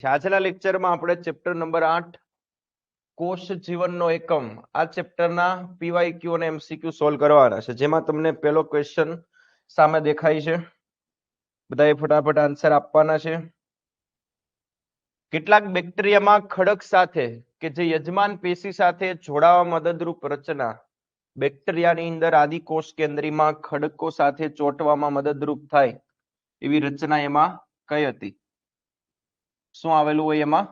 આજના લેક્ચરમાં આપણે ચેપ્ટર નંબર 8 કોષ જીવનનો એકમ આ ચેપ્ટરના પીવાયક્યુ અને એમસીક્યુ સોલ્વ કરવાના છે, જેમાં તમને પહેલો ક્વેશ્ચન સામે દેખાય છે. બધાએ ફટાફટ આન્સર આપવાના છે. કેટલાક બેક્ટેરિયામાં ખડક સાથે કે જે યજમાન પેશી સાથે જોડાવા મદદરૂપ રચના બેક્ટેરિયાની અંદર આદિ કોષ કેન્દ્રીમાં ખડકો સાથે ચોંટવામાં મદદરૂપ થાય એવી રચના એમાં કઈ હતી? શું આવેલું હોય એમાં?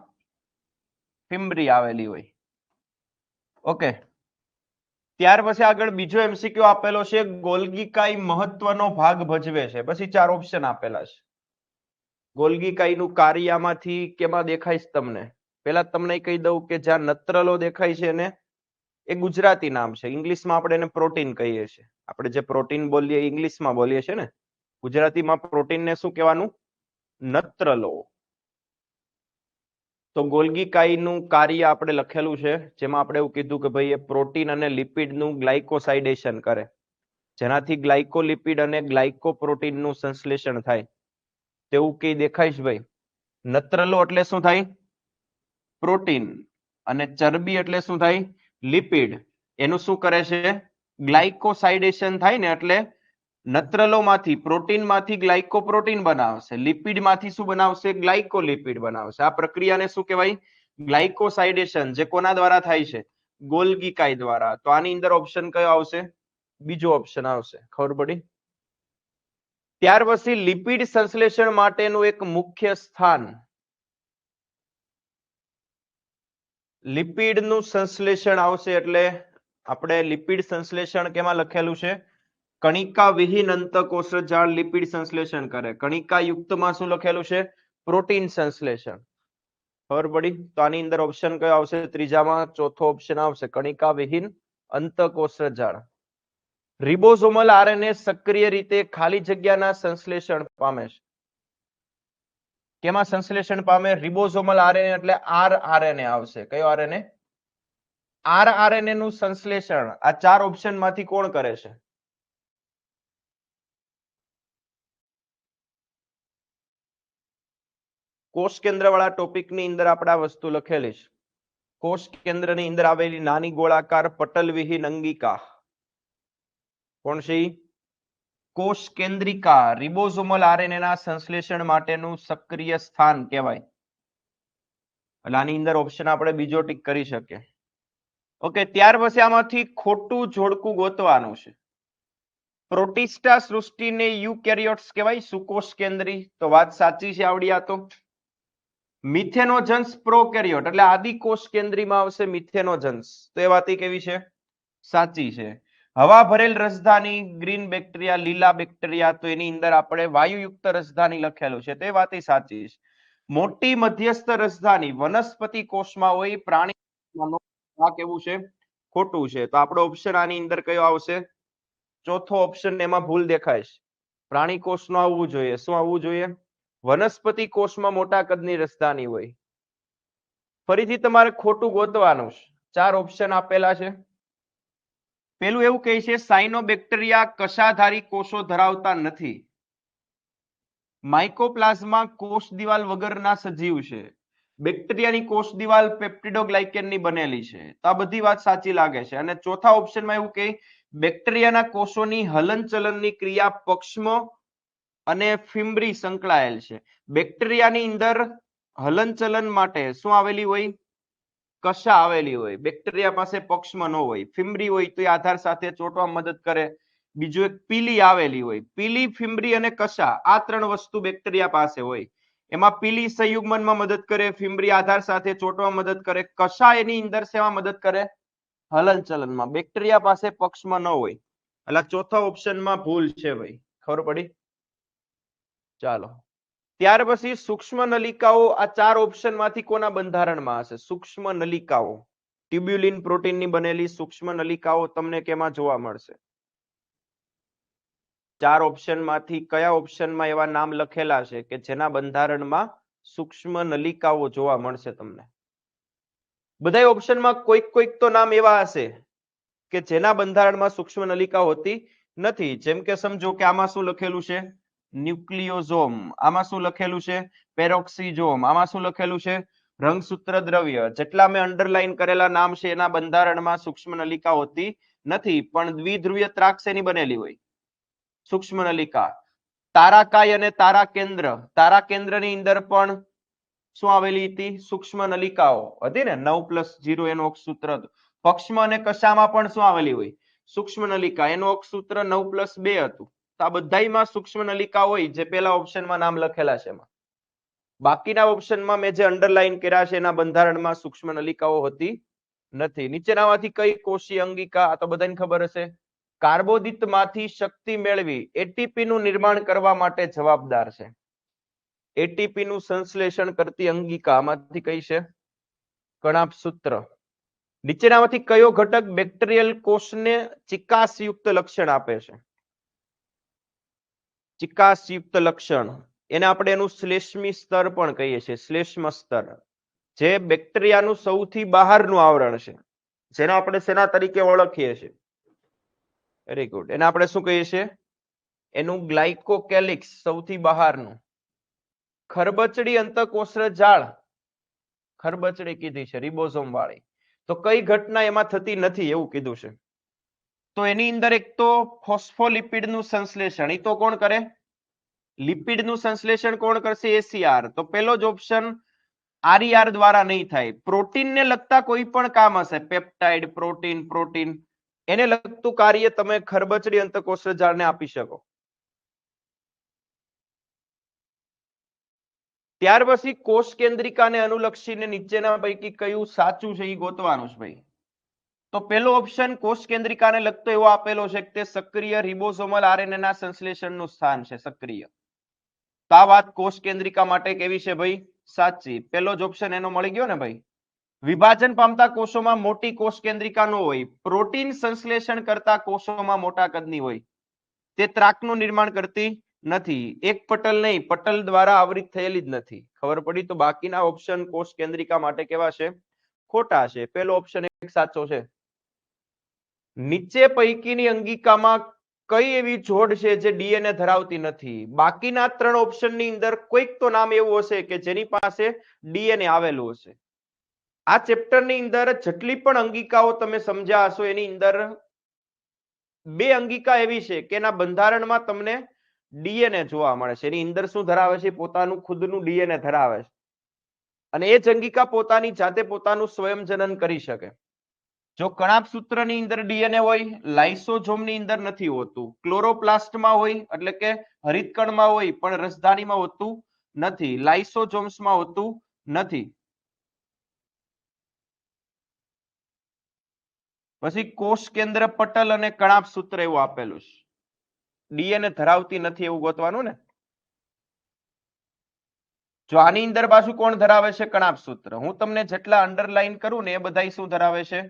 ફિમ્બ્રી આવેલી હોય. ઓકે, ત્યાર પછી આગળ બીજો એમસીક્યુ આપેલો છે, ગોલ્ગી કાઈ મહત્વનો ભાગ ભજવે છે. પછી 4 ઓપ્શન આપેલા છે. ગોલ્ગી કાઈનું કાર્ય આમાંથી કેમાં દેખાય છે તમને? પહેલા તમને કહી દઉં કે જ્યાં નત્રલો દેખાય છે ને એ ગુજરાતી નામ છે. ઇંગ્લિશમાં આપણે એને પ્રોટીન કહીએ છીએ. આપણે જે પ્રોટીન બોલીએ ઇંગ્લિશમાં બોલીએ છીએ ને, ગુજરાતીમાં પ્રોટીનને શું કહેવાનું? નત્રલો. તો ગોલ્ગી કાઈનું કાર્ય આપણે લખેલું છે, જેમાં આપણે એવું કીધું કે ભાઈ એ પ્રોટીન અને લિપિડનું ગ્લાયકોસાઇડેશન કરે, જેનાથી ગ્લાયકોલિપિડ અને ગ્લાયકોપ્રોટીનનું સંશ્લેષણ થાય. તેવું કઈ દેખાય છે ભાઈ? નત્રલો એટલે શું થાય? પ્રોટીન. અને ચરબી એટલે શું થાય? લિપિડ. એનું શું કરે છે? ગ્લાયકોસાઇડેશન થાય ને, એટલે નત્રલોમાંથી પ્રોટીનમાંથી ગ્લાયકોપ્રોટીન બનાવશે, લિપિડમાંથી શું બનાવશે? ગ્લાયકોલિપિડ બનાવશે. આ પ્રક્રિયાને શું કહેવાય? ગ્લાયકોસાઇડેશન. જે કોના દ્વારા થાય છે? ગોલ્ગી કાઈ દ્વારા. તો આની અંદર ઓપ્શન કયો આવશે? બીજો ઓપ્શન આવશે. ખબર પડી? ત્યાર પછી લિપિડ સંશ્લેષણ માટેનું એક મુખ્ય સ્થાન, લિપિડનું સંશ્લેષણ આવશે. એટલે આપણે લિપિડ સંશ્લેષણ કેમાં લખેલું છે? કણિકા વિહીન અંતઃકોશજાળ લિપિડ સંશ્લેષણ કરે. કણિકા યુક્તમાં શું લખેલું છે? પ્રોટીન સંશ્લેષણ. ખબર પડી? તો આની અંદર ઓપ્શન કયો આવશે? ત્રીજામાં ચોથો ઓપ્શન આવશે, કણિકા વિહીન અંતઃકોશજાળ. રિબોઝોમલ આરએનએ સક્રિય રીતે ખાલી જગ્યાના સંશ્લેષણ પામે છે. કેમાં સંશ્લેષણ પામે? રિબોઝોમલ આરએનએ એટલે આરઆરએનએ આવશે. કયો આરએનએ? આરઆરએનએ નું સંશ્લેષણ આ 4 ઓપ્શન માંથી કોણ કરે છે? કોષ કેન્દ્ર વાળા ટોપિકની અંદર આપણે આ વસ્તુ લખેલી છે. કોષ કેન્દ્રની અંદર આવેલી નાની ગોળાકાર પટલ વિહીન અંગિકા કોણ છે? કોષ કેન્દ્રિકા રિબોઝોમલ આરએનએ ના સંશ્લેષણ માટેનું સક્રિય સ્થાન કહેવાય. એટલે આની અંદર ઓપ્શન આપણે બીજો ટીક કરી શકીએ. ઓકે, ત્યાર પછી આમાંથી ખોટું જોડકું ગોતવાનું છે. પ્રોટિસ્ટા સૃષ્ટિને યુકેરિયોટ્સ કહેવાય, સુકોષ કેન્દ્રી. તો વાત સાચી છે આવડી. આ તો મિથેનોજન્સ પ્રોકેરિયોટ એટલે આદિ કોષ કેન્દ્રીમાં આવશે મિથેનોજન્સ. તો એ વાત કેવી છે? સાચી છે. હવા ભરેલ રસધાની ગ્રીન બેક્ટેરિયા, લીલા બેક્ટેરિયા, તો એની અંદર આપણે વાયુયુક્ત રસધાની લખેલું છે. તે વાત સાચી છે. મોટી મધ્યસ્થ રસધાની વનસ્પતિ કોષમાં હોય, પ્રાણી આ કેવું છે? ખોટું છે. તો આપણો ઓપ્શન આની અંદર કયો આવશે? ચોથો ઓપ્શન. એમાં ભૂલ દેખાય છે. પ્રાણી કોષનું આવવું જોઈએ. શું આવવું જોઈએ? વનસ્પતિ કોષમાં મોટા કદની રસધાની હોય. ફરીથી તમારે ખોટું ગોતવાનું છે. 4 ઓપ્શન આપેલા છે. પેલું એવું કહે છે, સાયનોબેક્ટેરિયા કશાધારી કોષો ધરાવતા નથી. માઇકોપ્લાઝમા કોષ દિવાલ વગરના સજીવ છે. બેક્ટેરિયાની કોષ દિવાલ પેપ્ટિડોગ્લાયકેનની બનેલી છે. તો આ બધી વાત સાચી લાગે છે. અને ચોથા ઓપ્શનમાં એવું કહે, બેક્ટેરિયાના કોષોની હલનચલનની ક્રિયા પક્ષમ અને ફિમ્બ્રી સંકળાયેલ છે. બેક્ટેરિયાની અંદર હલનચલન માટે શું આવેલી હોય? કશા આવેલી હોય. બેક્ટેરિયા પાસે પક્ષમ ન હોય. ફિમ્બ્રી હોય તો એ આધાર સાથે ચોંટવા મદદ કરે. બીજું એક પીલી આવેલી હોય. પીલી, ફિમ્બ્રી અને કશા, આ 3 વસ્તુ બેક્ટેરિયા પાસે હોય. એમાં પીલી સંયુગ્મનમાં મદદ કરે, ફિમ્બ્રી આધાર સાથે ચોંટવા મદદ કરે, કશા એની અંદર સેવા મદદ કરે? હલનચલનમાં. બેક્ટેરિયા પાસે પક્ષમ ન હોય. એટલે ચોથા ઓપ્શનમાં ભૂલ છે ભાઈ. ખબર પડી? ચાલો, ત્યાર પછી સૂક્ષ્મ નલિકાઓ આ 4 ઓપ્શન માંથી કોના બંધારણમાં હશે? સૂક્ષ્મ નલિકાઓ ટ્યુબ્યુલિન પ્રોટીનની બનેલી સૂક્ષ્મ નલિકાઓ તમને કેમાં જોવા મળશે? 4 ઓપ્શન માંથી કયા ઓપ્શનમાં એવા નામ લખેલા છે કે જેના બંધારણમાં સૂક્ષ્મ નલિકાઓ જોવા મળશે તમને? બધા ઓપ્શનમાં કોઈક તો નામ એવા હશે કે જેના બંધારણમાં સૂક્ષ્મ નલિકા હોતી નથી. જેમ કે સમજો કે આમાં શું લખેલું છે? ન્યુક્લિયોઝોમ. આમાં શું લખેલું છે? પેરોક્સિઝોમ. આમાં શું લખેલું છે? રંગસૂત્ર દ્રવ્ય. જેટલા મેં અંડરલાઈન કરેલા નામ છે એના બંધારણમાં સૂક્ષ્મ નલિકા હોતી નથી, પણ દ્વિધ્રુવીય ત્રાક શેની બનેલી હોય? સૂક્ષ્મ નલિકા. તારાકાય અને તારા કેન્દ્રની અંદર પણ શું આવેલી હતી? સૂક્ષ્મ નલિકાઓ હતી ને. 9+0 એનું અક્ષસૂત્ર હતું. પક્ષમાં અને કશામાં પણ શું આવેલી હોય? સૂક્ષ્મ નલિકા. એનું અક્ષસૂત્ર 9+2 હતું. તો આ બધાયમાં સૂક્ષ્મ નલિકા હોય, જે પેલા ઓપ્શનમાં નામ લખેલા છે એમાં. બાકીના ઓપ્શનમાં મેં જે અંડરલાઈન કર્યા છે એના બંધારણમાં સૂક્ષ્મ નલિકાઓ હોતી નથી. નીચેનામાંથી કઈ કોષીય અંગિકા? આ તો બધાને ખબર હશે. કાર્બોદિતમાંથી શક્તિ મેળવી એટીપી નું નિર્માણ કરવા માટે જવાબદાર છે. એટીપી નું સંશ્લેષણ કરતી અંગિકા આમાંથી કઈ છે? કણાભસૂત્ર. નીચેનામાંથી કયો ઘટક બેક્ટેરિયલ કોષને ચિકાસયુક્ત લક્ષણ આપે છે? ચિકાસયુક્ત લક્ષણ. એને આપણે એનું શ્લેષ્મી સ્તર પણ કહીએ છીએ. શ્લેષ્મ સ્તર, જે બેક્ટેરિયાનું સૌથી બહારનું આવરણ છે, જેને આપણે શેના તરીકે ઓળખીએ છીએ? Very good. એને આપણે શું કહીએ છીએ? એનું ગ્લાયકોકેલિક્સ, સૌથી બહારનું. ખરબચડી અંતઃકોષ જાળ, ખરબચડી કીધી છે, રિબોઝોમ વાળી. તો કઈ ઘટના એમાં થતી નથી એવું કીધું છે? તો એની અંદર એક તો ફોસ્ફોલિપિડ નું સંશ્લેષણ. એ તો કોણ કરે? લિપિડ નું સંશ્લેષણ કોણ કરશે? એસીઆર. તો પેલો જ ઓપ્શન આરઈઆર દ્વારા નહીં થાય. પ્રોટીનને લગતા કોઈ પણ કામ હશે, પેપ્ટાઇડ, પ્રોટીન, એને લગતું કાર્ય તમે ખરબચડી અંતઃકોષ જાળને આપી શકો. ત્યાર પછી કોષ કેન્દ્રિકાને અનુલક્ષીને નીચેના પૈકી કયું સાચું છે એ ગોતવાનું છે ભાઈ. તો પેલો ઓપ્શન કોષ કેન્દ્રિકાને લગતો એવો આપેલો છે કે તે સક્રિય રિબોસોમલ આરએનએ ના સંશ્લેષણનું સ્થાન છે, સક્રિય. તો આ વાત કોષ કેન્દ્રિકા માટે કેવી છે ભાઈ? સાચી. પેલો જ ઓપ્શન એનો મળી ગયો ને ભાઈ. વિભાજન પામતા કોષોમાં મોટી કોષ કેન્દ્રિકા ન હોય, પ્રોટીન સંશ્લેષણ કરતા કોષોમાં મોટા કદની હોય. તે ત્રાકનું નિર્માણ કરતી નથી. એક પટલ નહીં, પટલ દ્વારા આવરિત થયેલી જ નથી. ખબર પડી? તો બાકીના ઓપ્શન કોષ કેન્દ્રિકા માટે કેવા છે? ખોટા છે. પેલો ઓપ્શન એક સાચો છે. નીચે પૈકીની અંગિકામાં કઈ એવી જોડ છે જે ડીએનએ ધરાવતી નથી? બાકીના ત્રણ ઓપ્શનની અંદર કોઈક તો નામ એવું હશે કે જેની પાસે ડીએનએ આવેલું હશે. આ ચેપ્ટરની અંદર જેટલી પણ અંગિકાઓ તમે સમજ્યા હશો એની અંદર બે અંગિકા એવી છે કે એના બંધારણમાં તમને ડીએનએ જોવા મળે છે. એની અંદર શું ધરાવે છે? પોતાનું ખુદનું ડીએનએ ધરાવે છે. અને એ જ અંગિકા પોતાની જાતે પોતાનું સ્વયંજનન કરી શકે. જો કણાભસૂત્રની અંદર ડીએનએ હોય, લાઇસોઝોમની અંદર નથી હોતું. ક્લોરોપ્લાસ્ટમાં હોય એટલે કે હરિતકણમાં હોય, પણ રસધાનીમાં હોતું નથી. લાઇસોઝોમ્સમાં હોતું નથી. પછી કોષ કેન્દ્ર પટલ અને કણાભસૂત્ર એવું આપેલું છે. ડીએનએ ધરાવતી નથી એવું ગોતવાનું ને. જો આની અંદર પાછું કોણ ધરાવે છે? કણાભસૂત્ર. હું તમને જેટલા અંડરલાઈન કરું ને એ બધા શું ધરાવે છે?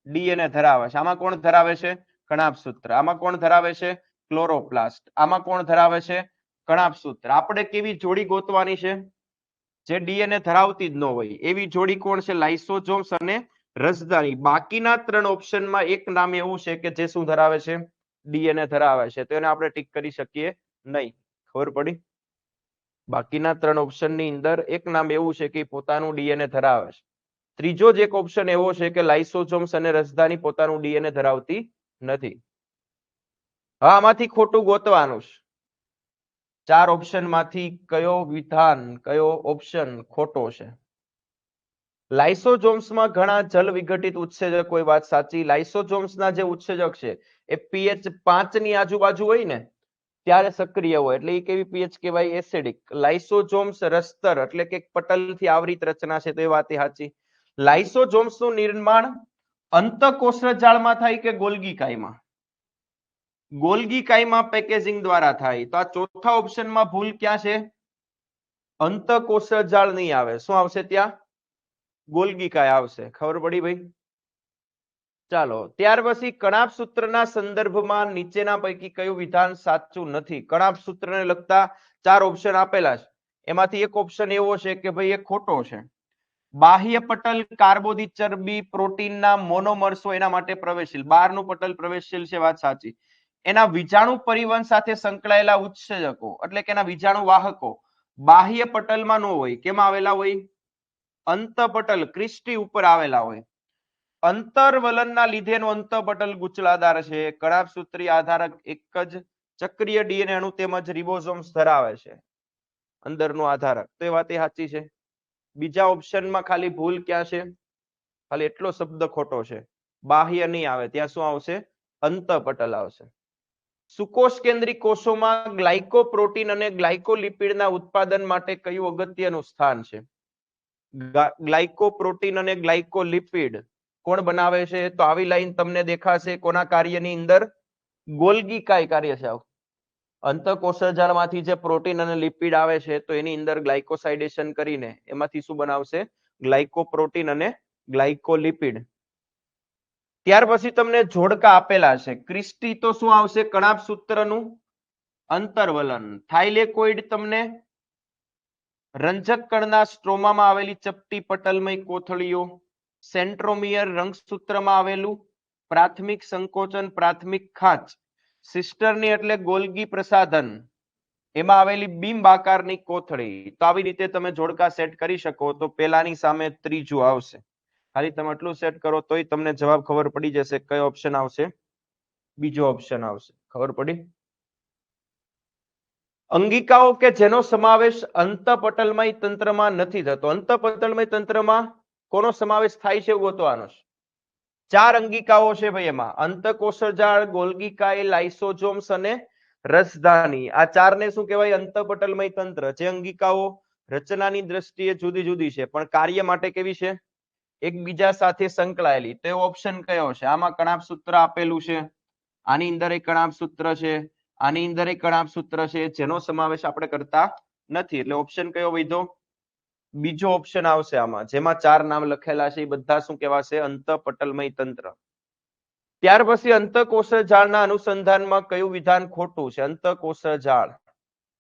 ડીએનએ ધરાવે છે. આમાં કોણ ધરાવે છે? કણાભસૂત્ર. આમાં કોણ ધરાવે છે? ક્લોરોપ્લાસ્ટ. આમાં કોણ ધરાવે છે? કણાભસૂત્ર. આપણે કેવી જોડી ગોતવાની છે? જે ડીએનએ ધરાવતી જ ન હોય એવી જોડી કોણ છે? લાઇસોઝોમ્સ અને રસધાની. બાકીના ત્રણ ઓપ્શનમાં એક નામ એવું છે કે જે શું ધરાવે છે? ડીએનએ ધરાવે છે. તો એને આપણે ટીક કરી શકીએ નહીં. ખબર પડી? બાકીના ત્રણ ઓપ્શનની અંદર એક નામ એવું છે કે પોતાનું ડીએનએ ધરાવે છે. ત્રીજો જ એક ઓપ્શન એવો છે કે લાઇસોઝોમ્સ અને રસધાની પોતાનું ડીએનએ ધરાવતી નથી. હા, આમાંથી ખોટું ગોતવાનું છે. ચાર ઓપ્શનમાંથી કયો વિધાન, કયો ઓપ્શન ખોટો છે? લાઇસોઝોમ્સમાં ઘણા જલ વિઘટિત ઉત્સેચક કોઈ વાત સાચી. લાઇસોઝોમ્સના જે ઉત્સેચક છે એ પીએચ 5 ની આજુબાજુ હોય ને ત્યારે સક્રિય હોય, એટલે એ કેવી પીએચ કહેવાય? એસિડિક. લાઇસોઝોમ્સ રસ્તર એટલે કે પટલથી આવરિત રચના છે, તો એ વાત સાચી. લાઇસોઝોમ્સનું નિર્માણ અંતઃકોષજાળમાં થાય કે ગોલ્ગી કાયમાં? ગોલ્ગી કાયમાં પેકેજિંગ દ્વારા થાય. તો આ ચોથા ઓપ્શનમાં ભૂલ ક્યાં છે? અંતઃકોષજાળ નહીં આવે. શું આવશે ત્યાં? ગોલ્ગી કાય આવશે. ખબર પડી ભાઈ? ચાલો, ત્યાર પછી કણાભસૂત્રના સંદર્ભમાં નીચેના પૈકી કયું વિધાન સાચું નથી? કણાભસૂત્રને લગતા ચાર ઓપ્શન આપેલા છે. એમાંથી એક ઓપ્શન એવો છે કે ભાઈ એ ખોટો છે. બાહ્ય પટલ કાર્બોદિત ચરબી પ્રોટીનના મોનોમર્સો એના માટે પ્રવેશશીલ. બહારનું પટલ પ્રવેશશીલ છે, વાત સાચી. એના વિજાણુ પરિવહન સાથે સંકળાયેલા ઉત્સેચકો એટલે કે એના વિજાણુ વાહકો બાહ્ય પટલમાં ન હોય, કેમાં આવેલા હોય? અંતપટલ ક્રિસ્ટી ઉપર આવેલા હોય. અંતરવલનના લીધે એનું અંતપટલ ગુચલાદાર છે. કણાભસૂત્રીય આધારક એક જ ચક્રીય ડીએનએ અણુ તેમજ રિબોસોમ્સ ધરાવે છે અંદરનું આધારક. તો એ વાત એ સાચી છે. બીજા ઓપ્શનમાં ખાલી ભૂલ ક્યાં છે? ખાલી એટલો શબ્દ ખોટો છે, બાહ્ય નહીં આવે, ત્યાં શું આવશે? અંતપટલ આવશે. સુકોષ કેન્દ્રી કોષોમાં ગ્લાયકોપ્રોટીન અને ગ્લાયકોલિપિડના ઉત્પાદન માટે કયું અગત્યનું સ્થાન છે? ગ્લાયકોપ્રોટીન અને ગ્લાયકોલિપિડ કોણ બનાવે છે? તો આવી લાઈન તમને દેખાશે કોના કાર્યની અંદર? ગોલ્ગી કાય કાર્ય છે. અંતઃકોષજાળમાંથી જે પ્રોટીન અને લિપિડ આવે છે તો એની અંદર ગ્લાયકોસાઇડેશન કરીને એમાંથી શું બનાવશે? ગ્લાયકોપ્રોટીન અને ગ્લાયકોલિપિડ. ત્યાર પછી તમને જોડકા આપેલા છે. ક્રિસ્ટી તો શું આવશે? કણાભસૂત્રનું અંતરવલન. થાઇલેકોઇડ તમને રંજક કણના સ્ટ્રોમામાં આવેલી ચપટી પટલમય કોથળીઓ. સેન્ટ્રોમિયર રંગસૂત્રમાં આવેલું પ્રાથમિક સંકોચન પ્રાથમિક ખાંચ. સિસ્ટરની એટલે ગોલ્ગી પ્રસાધન, એમાં આવેલી બિંબ આકારની કોથળી. તો આવી રીતે તમે જોડકા સેટ કરી શકો તો પેલાની સામે ત્રીજું આવશે. ખાલી તમે એટલું સેટ કરો તોય તમને જવાબ ખબર પડી જશે કયો ઓપ્શન આવશે? બીજો ઓપ્શન આવશે. ખબર પડી? અંગિકાઓ કે જેનો સમાવેશ અંતપટલમય તંત્રમાં નથી થતો. અંતપટલમય તંત્રમાં કોનો સમાવેશ થાય છે એવું ગોતવાનો છે. 4 અંગિકાઓ છે ભાઈ એમાં. અંતઃકોષજાળ, ગોલ્ગી કાય, લાઇસોસોમ્સ અને રસધાની. આ 4 ને શું કહેવાય? અંતપટલમય તંત્ર. જે અંગિકાઓ રચનાની દ્રષ્ટિએ જુદી જુદી છે પણ કાર્ય માટે કેવી છે? એકબીજા સાથે સંકળાયેલી. તો એવો ઓપ્શન કયો છે? આમાં કણાભસૂત્ર આપેલું છે, આની અંદર એક કણાભસૂત્ર છે, આની અંદર એક કણાભસૂત્ર છે, જેનો સમાવેશ આપણે કરતા નથી. એટલે ઓપ્શન કયો વધ્યો? બીજો ઓપ્શન આવશે આમાં. જેમાં 4 નામ લખેલા છે એ બધા શું કહેવાશે? અંતઃપટલમય તંત્ર. ત્યાર પછી અંતઃકોષજાળના અનુસંધાનમાં કયું વિધાન ખોટું છે? અંતઃકોષજાળ.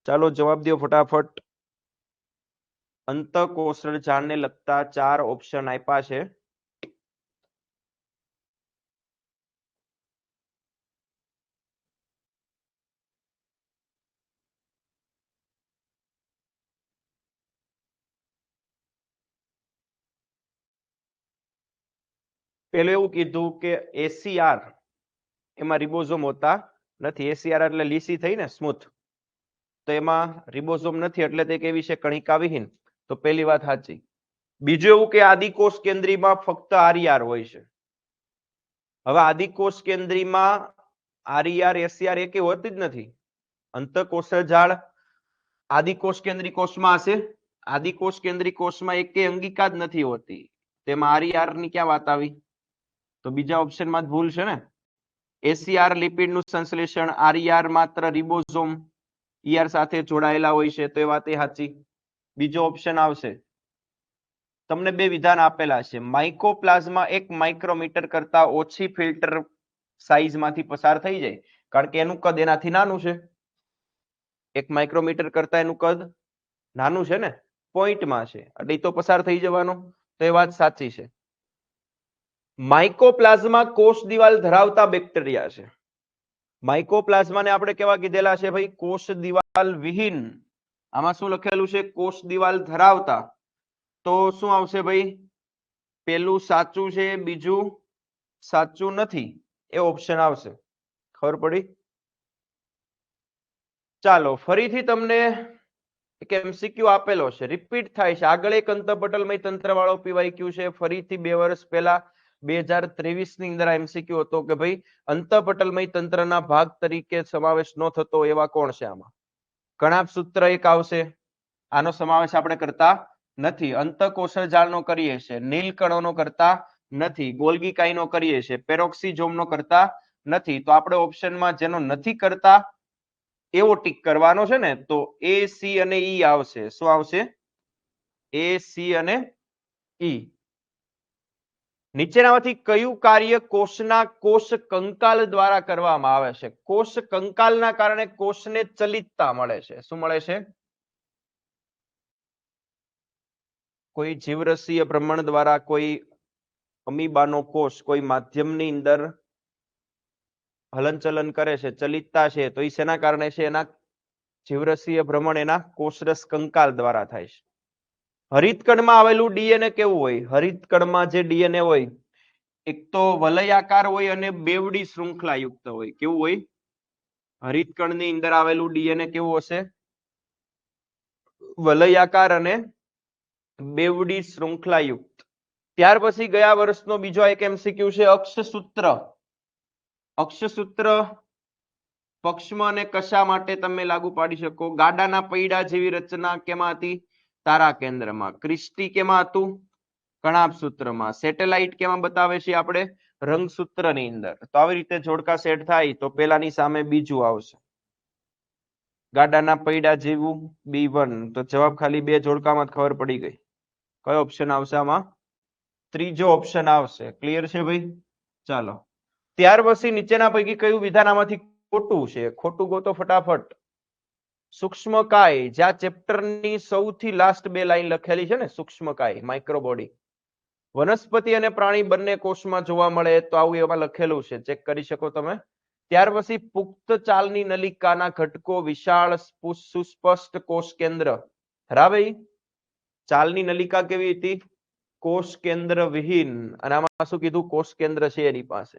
ચાલો જવાબ દો ફટાફટ. અંતઃકોષજાળને લગતા 4 ઓપ્શન આપ્યા છે. પેલું એવું કીધું કે એસીઆર એમાં રિબોઝોમ હોતા નથી. એસીઆર એટલે લીસી થઈ ને, સ્મૂથ. તો એમાં રિબોઝોમ નથી એટલે તે કેવી છે? કણિકા વિહીન. તો પહેલી વાત સાચી. બીજું એવું કે આદિકોષ કેન્દ્રીમાં ફક્ત આરઈઆર હોય છે. હવે આદિકોષ કેન્દ્રીમાં આરઈઆર એસીઆર એકે હોતી જ નથી. અંતઃકોષજાળ આદિકોષ કેન્દ્રી કોષમાં હશે, આદિકોષ કેન્દ્રી કોષમાં એકે અંગિકા જ નથી હોતી. તેમાં આરઈઆર ની ક્યાં વાત આવી? તો બીજા ઓપ્શનમાં જ ભૂલ છે ને. એસીઆર લિપિડનું સંશ્લેષણ, આરઈઆર માત્ર રિબોઝોમ ઈઆર સાથે જોડાયેલા હોય છે. તો એ વાત એ સાચી. બીજો ઓપ્શન આવશે. તમને બે વિધાન આપેલા છે. માઇકોપ્લાઝમા 1 માઇક્રોમીટર કરતા ઓછી ફિલ્ટર સાઇઝમાંથી પસાર થઈ જાય, કારણ કે એનું કદ એનાથી નાનું છે. 1 માઇક્રોમીટર કરતા એનું કદ નાનું છે ને, પોઈન્ટમાં છે, એટલે તો પસાર થઈ જવાનો. તો એ વાત સાચી છે. માઇકોપ્લાઝમા કોષ દિવાલ ધરાવતા બેક્ટેરિયા છે. માઇકોપ્લાઝમાને આપણે કેવા કીધેલા છે ભાઈ? કોષ દિવાલ વિહીન. આમાં શું લખેલું છે? કોષ દિવાલ ધરાવતા. તો શું આવશે ભાઈ? પેલું સાચું છે, બીજું સાચું નથી. એ ઓપ્શન આવશે. ખબર પડી? ચાલો ફરીથી તમને એક એમસીક્યુ આપેલો છે, રિપીટ થાય છે. આગળ એક અંતઃપટલમય તંત્ર વાળો પીવાયક્યુ છે, ફરીથી 2 વર્ષ પહેલા 2023 ની અંદર એમસીક્યુ હતો કે ભાઈ અંતઃપટલમય તંત્રના ભાગ તરીકે સમાવેશ ન થતો એવા કોણ છે? આમાં કણાભસૂત્ર એક આવશે. આનો સમાવેશ આપણે કરતા નથી. અંતઃકોષજાળનો કરીએ છીએ, નીલકણોનો કરતા નથી, ગોલ્ગી કાયનો કરીએ છીએ, પેરોક્સિઝોમનો કરતા નથી. તો આપણે ઓપ્શનમાં જેનો નથી કરતા એવો ટીક કરવાનો છે ને. તો એ, સી અને ઈ આવશે. શું આવશે? એ, સી અને ઈ. નીચેનામાંથી કયું કાર્ય કોષના કોષ કંકાલ દ્વારા કરવામાં આવે છે? કોષ કંકાલના કારણે કોષને ચલિતતા મળે છે. શું મળે છે? કોઈ જીવરસીય ભ્રમણ દ્વારા, કોઈ અમીબાનો કોષ કોઈ માધ્યમની અંદર હલનચલન કરે છે, ચલિતતા છે, તો એ શેના કારણે છે? એના જીવરસીય ભ્રમણ એના કોષરસ કંકાલ દ્વારા થાય છે. હરિતકણમાં આવેલું ડીએનએ કેવું હોય? હરિતકણમાં જે ડીએનએ હોય એક તો વલયાકાર હોય અને બેવડી શૃંખલાયુક્ત હોય. કેવું હોય? હરિતકણની અંદર આવેલું ડીએનએ કેવું હશે? વલયાકાર અને બેવડી શૃંખલાયુક્ત. ત્યાર પછી ગયા વર્ષનો બીજો એક એમસીક્યુ છે અક્ષસૂત્ર. અક્ષસૂત્ર પક્ષમાં અને કશા માટે તમે લાગુ પાડી શકો? ગાડાના પૈડા જેવી રચના કેમાં હતી? તારા કેન્દ્રમાં. ક્રિસ્ટી કેમાં હતું? કણાભ સૂત્રમાં. સેટેલાઇટ કેમાં બતાવે છે આપણે? રંગસૂત્રની અંદર. તો આવી રીતે જોડકા સેટ થાય તો પેલાની સામે બીજું આવશે. ગાડાના પૈડા જેવું B1. તો જવાબ ખાલી બે જોડકામાં જ ખબર પડી ગઈ. કયો ઓપ્શન આવશે આમાં? ત્રીજો ઓપ્શન આવશે. ક્લિયર છે ભાઈ? ચાલો. ત્યાર પછી નીચેના પૈકી કયું વિધાન આમાંથી ખોટું છે? ખોટું ગોતો ફટાફટ. સૂક્ષ્મકાય, જ્યાં ચેપ્ટરની સૌથી લાસ્ટ બે લાઈન લખેલી છે ને, સૂક્ષ્મકાય માઇક્રોબોડી. વનસ્પતિ અને પ્રાણી બંને કોષમાં જોવા મળે તો આવું એમાં લખેલું છે, ચેક કરી શકો તમે. ત્યાર પછી પુખ્ત ચાલની નલિકાના ઘટકો વિશાળ સુસ્પષ્ટ કોષ કેન્દ્ર ધરાવે. ચાલની નલિકા કેવી હતી? કોષ કેન્દ્ર વિહીન. અને આમાં શું કીધું? કોષ કેન્દ્ર છે એની પાસે.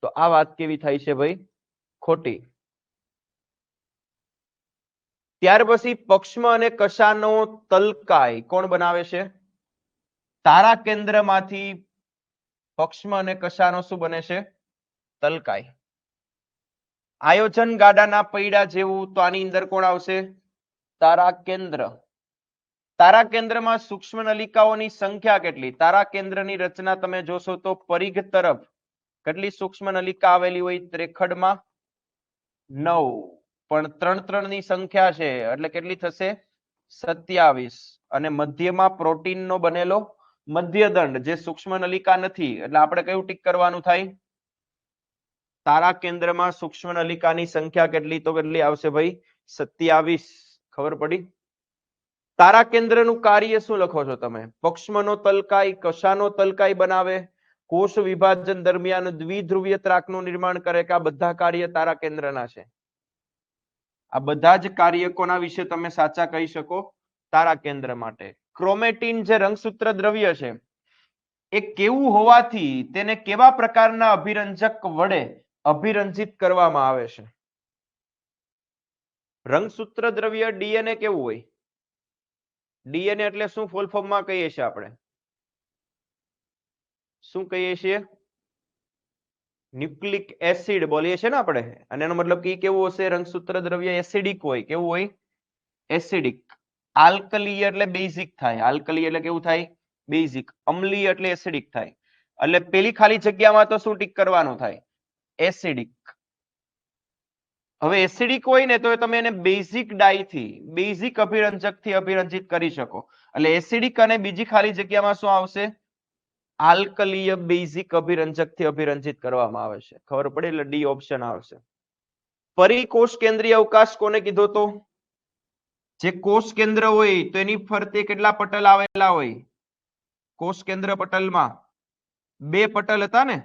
તો આ વાત કેવી થાય છે ભાઈ? ખોટી. ત્યાર પછી પક્ષમાં અને કશાનો તલકાય કોણ બનાવે છે? તારા કેન્દ્રમાંથી પક્ષમાં અને કશાનો શું બને છે? તલકાય. આયોજન ગાડાના પૈડા જેવું, તો આની અંદર કોણ આવશે? તારા કેન્દ્ર. તારા કેન્દ્રમાં સૂક્ષ્મ નલિકાઓની સંખ્યા કેટલી? તારા કેન્દ્રની રચના તમે જોશો તો પરિઘ તરફ કેટલી સૂક્ષ્મ નલિકા આવેલી હોય? ત્રેખડમાં 9. પણ 3 ની સંખ્યા છે એટલે કેટલી થશે? 27. અને મધ્યમાં પ્રોટીનનો બનેલો મધ્યદંડ જે સૂક્ષ્મ નલિકા નથી, એટલે આપણે કયું ટીક કરવાનું થાય? તારા કેન્દ્રમાં સૂક્ષ્મ નલિકાની સંખ્યા કેટલી? તો કેટલી આવશે ભાઈ? 27. ખબર પડી? તારા કેન્દ્રનું કાર્ય શું લખો છો તમે? પક્ષમનો તલકાય કશાનો તલકાય બનાવે? કોષ વિભાજન દરમિયાન દ્વિધ્રુવીય ત્રાકનું નિર્માણ કરે કે આ બધા કાર્ય તારા કેન્દ્રના છે? આ બધા જ કાર્ય કોના વિશે તમે સાચા કહી શકો? તારા કેન્દ્ર માટે. ક્રોમેટીન જે રંગસૂત્ર દ્રવ્ય છે એ કેવું હોવાથી તેને કેવા પ્રકારના અભિરંજક વડે અભિરંજિત કરવામાં આવે છે? રંગસૂત્ર દ્રવ્ય ડીએનએ કેવું હોય? ડીએનએ એટલે શું? ફૂલ ફોર્મમાં કહીએ છીએ આપણે શું કહીએ છીએ? ન્યુક્લિક એસિડ બોલીએ છીએ ને આપણે. અને એનો મતલબ કે કેવું હશે? રંગસૂત્ર દ્રવ્ય એસિડિક હોય. કેવું હોય? એસિડિક. આલ્કલીય એટલે બેઝિક થાય. આલ્કલી એટલે કેવું થાય? બેઝિક. અમ્લીય એટલે એસિડિક થાય. એટલે પેલી ખાલી જગ્યામાં તો શું ટીક કરવાનું થાય? એસિડિક. હવે એસિડિક હોય ને તો તમે એને બેઝિક ડાઈથી, બેઝિક અભિરંજકથી અભિરંજિત કરી શકો. એટલે એસિડિક અને બીજી ખાલી જગ્યામાં શું આવશે? આલ્કલીય બેઝિક અભિરંજકથી અભિરંજિત કરવામાં આવે છે. ખબર પડે? એટલે ડી ઓપ્શન આવશે. પરિકોષ કેન્દ્રીય અવકાશ કોને કીધો તો? જે કોષ કેન્દ્ર હોય તો એની ફરતે કેટલા પટલ આવેલા હોય? કોષ કેન્દ્ર પટલમાં 2 પટલ હતા ને?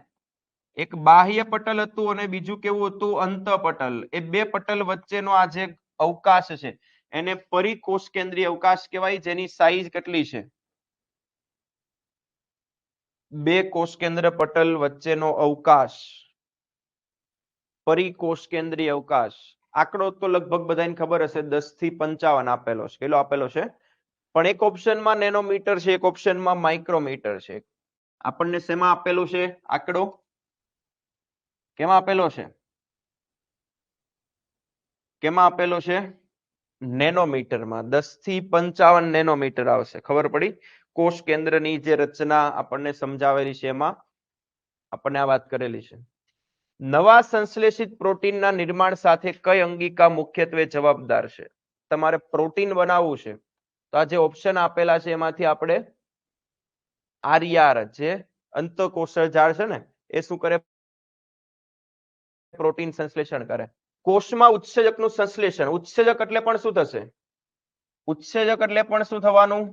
એક બાહ્ય પટલ હતું અને બીજું કેવું હતું? અંતઃપટલ. એ 2 પટલ વચ્ચેનો આ જે અવકાશ છે એને પરિકોષ કેન્દ્રીય અવકાશ કહેવાય, જેની સાઈઝ કેટલી છે? 2 કોષ કેન્દ્ર પટલ વચ્ચેનો અવકાશ પરિકોષ કેન્દ્રીય અવકાશ. આંકડો તો લગભગ બધાને ખબર હશે, 10 થી 55 આપેલો છે. કેટલો આપેલો છે? પણ એક ઓપ્શનમાં નેનોમીટર છે, એક ઓપ્શનમાં માઇક્રોમીટર છે. આપણને શેમાં આપેલું છે આંકડો? કેમાં આપેલો છે? કેમાં આપેલો છે? નેનોમીટરમાં. 10 થી 55 નેનોમીટર આવશે. ખબર પડી? કોષ કેન્દ્રની જે રચના આપણને સમજાવેલી છે એમાં આપણને આ વાત કરેલી છે. નવા સંશ્લેષિત પ્રોટીનના નિર્માણ સાથે કઈ અંગિકા મુખ્યત્વે જવાબદાર છે? તમારે પ્રોટીન બનાવવું છે તો આ જે ઓપ્શન આપેલા છે એમાંથી આપણે આરઆર જે અંતઃકોષીય જાળ છે ને એ શું કરે? પ્રોટીન સંશ્લેષણ કરે. કોષમાં ઉત્સેચકનું સંશ્લેષણ. ઉત્સેચક એટલે પણ શું થશે? ઉત્સેચક એટલે પણ શું થવાનું?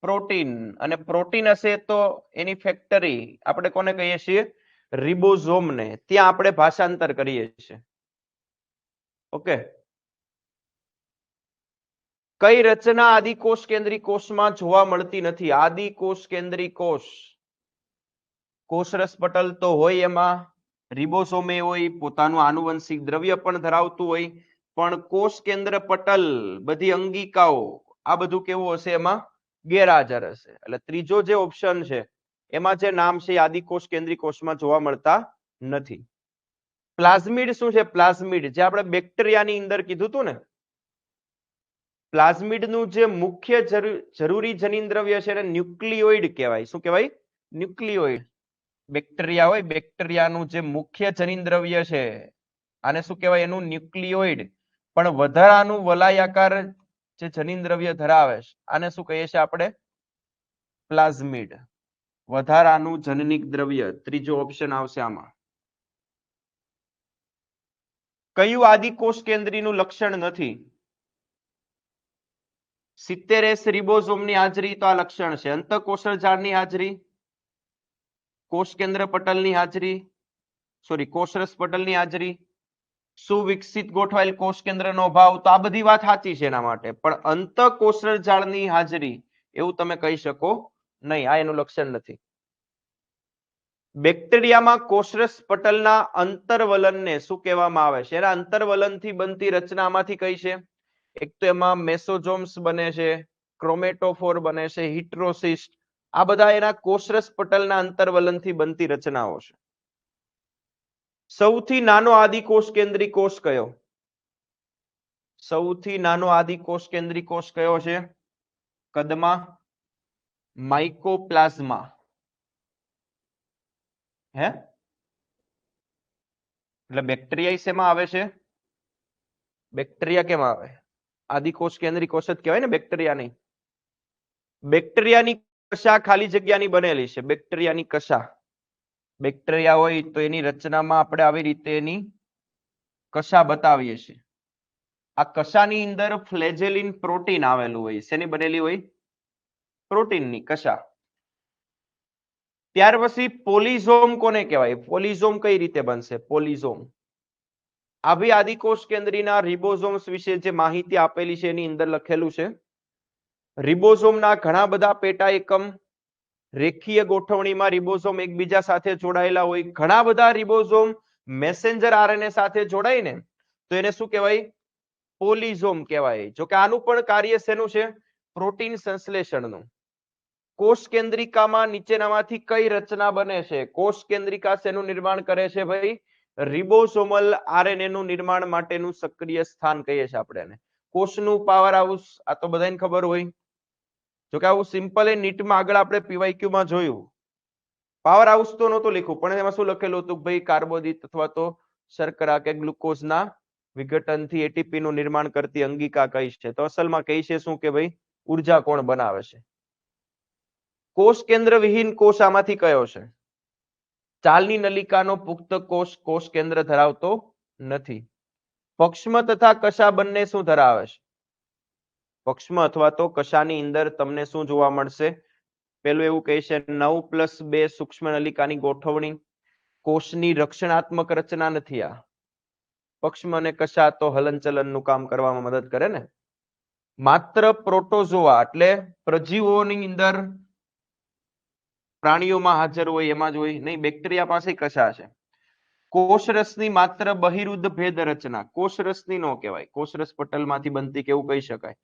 પ્રોટીન. અને પ્રોટીન હશે તો એની ફેક્ટરી આપણે કોને કહીએ છીએ? રિબોઝોમ ને ત્યાં આપણે ભાષાંતર કરીએ છીએ. ઓકે, કઈ રચના આદિકોષ કેન્દ્રી કોષમાં જોવા મળતી નથી? આદિકોષ કેન્દ્રી કોષ, કોષરસ પટલ તો હોય, એમાં રિબોસોમે હોય, પોતાનું આનુવંશિક દ્રવ્ય પણ ધરાવતું હોય, પણ કોષ કેન્દ્ર પટલ, બધી અંગિકાઓ, આ બધું કેવું હશે? એમાં ગેરહાજર હશે. એટલે ત્રીજો જે ઓપ્શન છે એમાં જે નામ છે આદિકોષ કેન્દ્રી કોષમાં જોવા મળતા નથી. પ્લાઝમિડ શું છે? પ્લાઝમિડ જે આપણે બેક્ટેરિયાની અંદર કીધું હતું ને, પ્લાઝમિડનું જે મુખ્ય જરૂરી જનીન દ્રવ્ય છે એને ન્યુક્લિયોઇડ કહેવાય. શું કહેવાય? ન્યુક્લિયોઇડ. બેક્ટેરિયા હોય, બેક્ટેરિયાનું જે મુખ્ય જનીન દ્રવ્ય છે આને શું કહેવાય? એનું ન્યુક્લિયોઇડ. પણ વધારાનું વલાયાકાર જે જનીન દ્રવ્ય ધરાવે છે આને શું કહીએ છીએ આપણે? પ્લાઝમિડ. વધારાનું જનનિક દ્રવ્ય, ત્રીજો ઓપ્શન આવશે આમાં. કયું આદિકોષ કેન્દ્રીનું લક્ષણ નથી? 70S રિબોઝોમની હાજરી તો આ લક્ષણ છે. અંતઃકોષળ ઝાડની હાજરી, કોષ કેન્દ્ર પટલની હાજરી, સોરી કોષરસ પટલની હાજરી, સુવિકસિત ગોઠવાયેલ કોષ કેન્દ્રનો અભાવ, તો આ બધી વાત સાચી છે એના માટે, પણ અંતઃકોષળ ઝાડની હાજરી એવું તમે કહી શકો નહીં, આ એનું લક્ષણ નથી. બેક્ટેરિયામાં કોષરસ પટલના અંતર્વલનને શું કહેવામાં આવે છે? એના અંતર્વલનથી બનતી રચનામાંથી કઈ છે? એક તો એમાં મેસોઝોમ્સ બને છે, ક્રોમેટોફોર બને છે, હિટ્રોસિસ્ટ, આ બધા એના કોષરસ પટલના અંતર્વલનથી બનતી રચનાઓ છે. સૌથી નાનો આદિકોષ કેન્દ્રી કોષ કયો? સૌથી નાનો આદિકોષ કેન્દ્રી કોષ કયો છે? કદમાં માઇકોપ્લાઝમા. હે, એટલે બેક્ટેરિયા શેમાં આવે છે? બેક્ટેરિયા કેમ આવે? આદિકોષ કેન્દ્રી કોષ જ કહેવાય ને બેક્ટેરિયાની. બેક્ટેરિયાની કશા ખાલી જગ્યાની બનેલી છે. બેક્ટેરિયાની કશા, બેક્ટેરિયા હોય તો એની રચનામાં આપણે આવી રીતે એની કશા બતાવીએ છીએ. આ કશાની અંદર ફ્લેજેલિન પ્રોટીન આવેલું હોય. શેની બનેલી હોય? પ્રોટીનની કશા. ત્યાર પછી પોલિઝોમ કોને કહેવાય? પોલિઝોમ કઈ રીતે બનશે? પોલિઝોમ. આવી આદિકોષ કેન્દ્રીના રિબોઝોમ્સ વિશે જે માહિતી આપેલી છે એની અંદર લખેલું છે, રિબોઝોમના ઘણા બધા પેટા એકમ, રેખીય ગોઠવણીમાં રિબોઝોમ એકબીજા સાથે જોડાયેલા હોય. ઘણા બધા રિબોઝોમ મેસેન્જર આરએનએ સાથે જોડાય ને તો એને શું કહેવાય? પોલિઝોમ કહેવાય. જો કે આનું પણ કાર્ય શેનું છે? પ્રોટીન સંશ્લેષણનું. કોષ કેન્દ્રિકામાં નીચેનામાંથી કઈ રચના બને છે? કોષ કેન્દ્રિકા શેનું નિર્માણ કરે છે ભાઈ? રિબોસોમલ આરએનએ નું નિર્માણ માટેનું સક્રિય સ્થાન કહીએ છીએ આપણે એને. કોષનું પાવર હાઉસ આ તો બધાને ખબર હોય. જો કે આવું સિમ્પલ એ નીટમાં આગળ આપણે પીવાયક્યુ માં જોયું. પાવર હાઉસ તો નહોતું લખ્યું, પણ એમાં શું લખેલું હતું ભાઈ? કાર્બોદિત અથવા તો શર્કરા કે ગ્લુકોઝના વિઘટનથી એટીપી નું નિર્માણ કરતી અંગિકા કઈ છે? તો અસલમાં કઈ છે શું કે ભાઈ ઉર્જા કોણ બનાવે છે? કોષ કેન્દ્ર વિહીન કોષ આમાંથી કયો છે? ચાલની નલિકાનો પુખ્ત કોષ કોષ કેન્દ્ર ધરાવતો નથી. પક્ષમ તથા કશા બંને શું ધરાવે છે? પક્ષમ અથવા તો કશાની અંદર તમને શું જોવા મળશે? પેલું એવું કહે છે 9+2 સૂક્ષ્મ નલિકાની ગોઠવણી. કોષની રક્ષણાત્મક રચના નથી આ. પક્ષમ અને કશા તો હલનચલનનું કામ કરવામાં મદદ કરે ને. માત્ર પ્રોટોઝોઆ એટલે પ્રજીવોની અંદર પ્રાણીઓમાં હાજર હોય એમાં જ હોય નહીં. બેક્ટેરિયા પાસે કશા છે. કોષરસની માત્ર બહિરુદ્ધ ભેદ રચના. કોષરસની નો કહેવાય, કોષરસ પટલમાંથી બનતી કેવું કહી શકાય.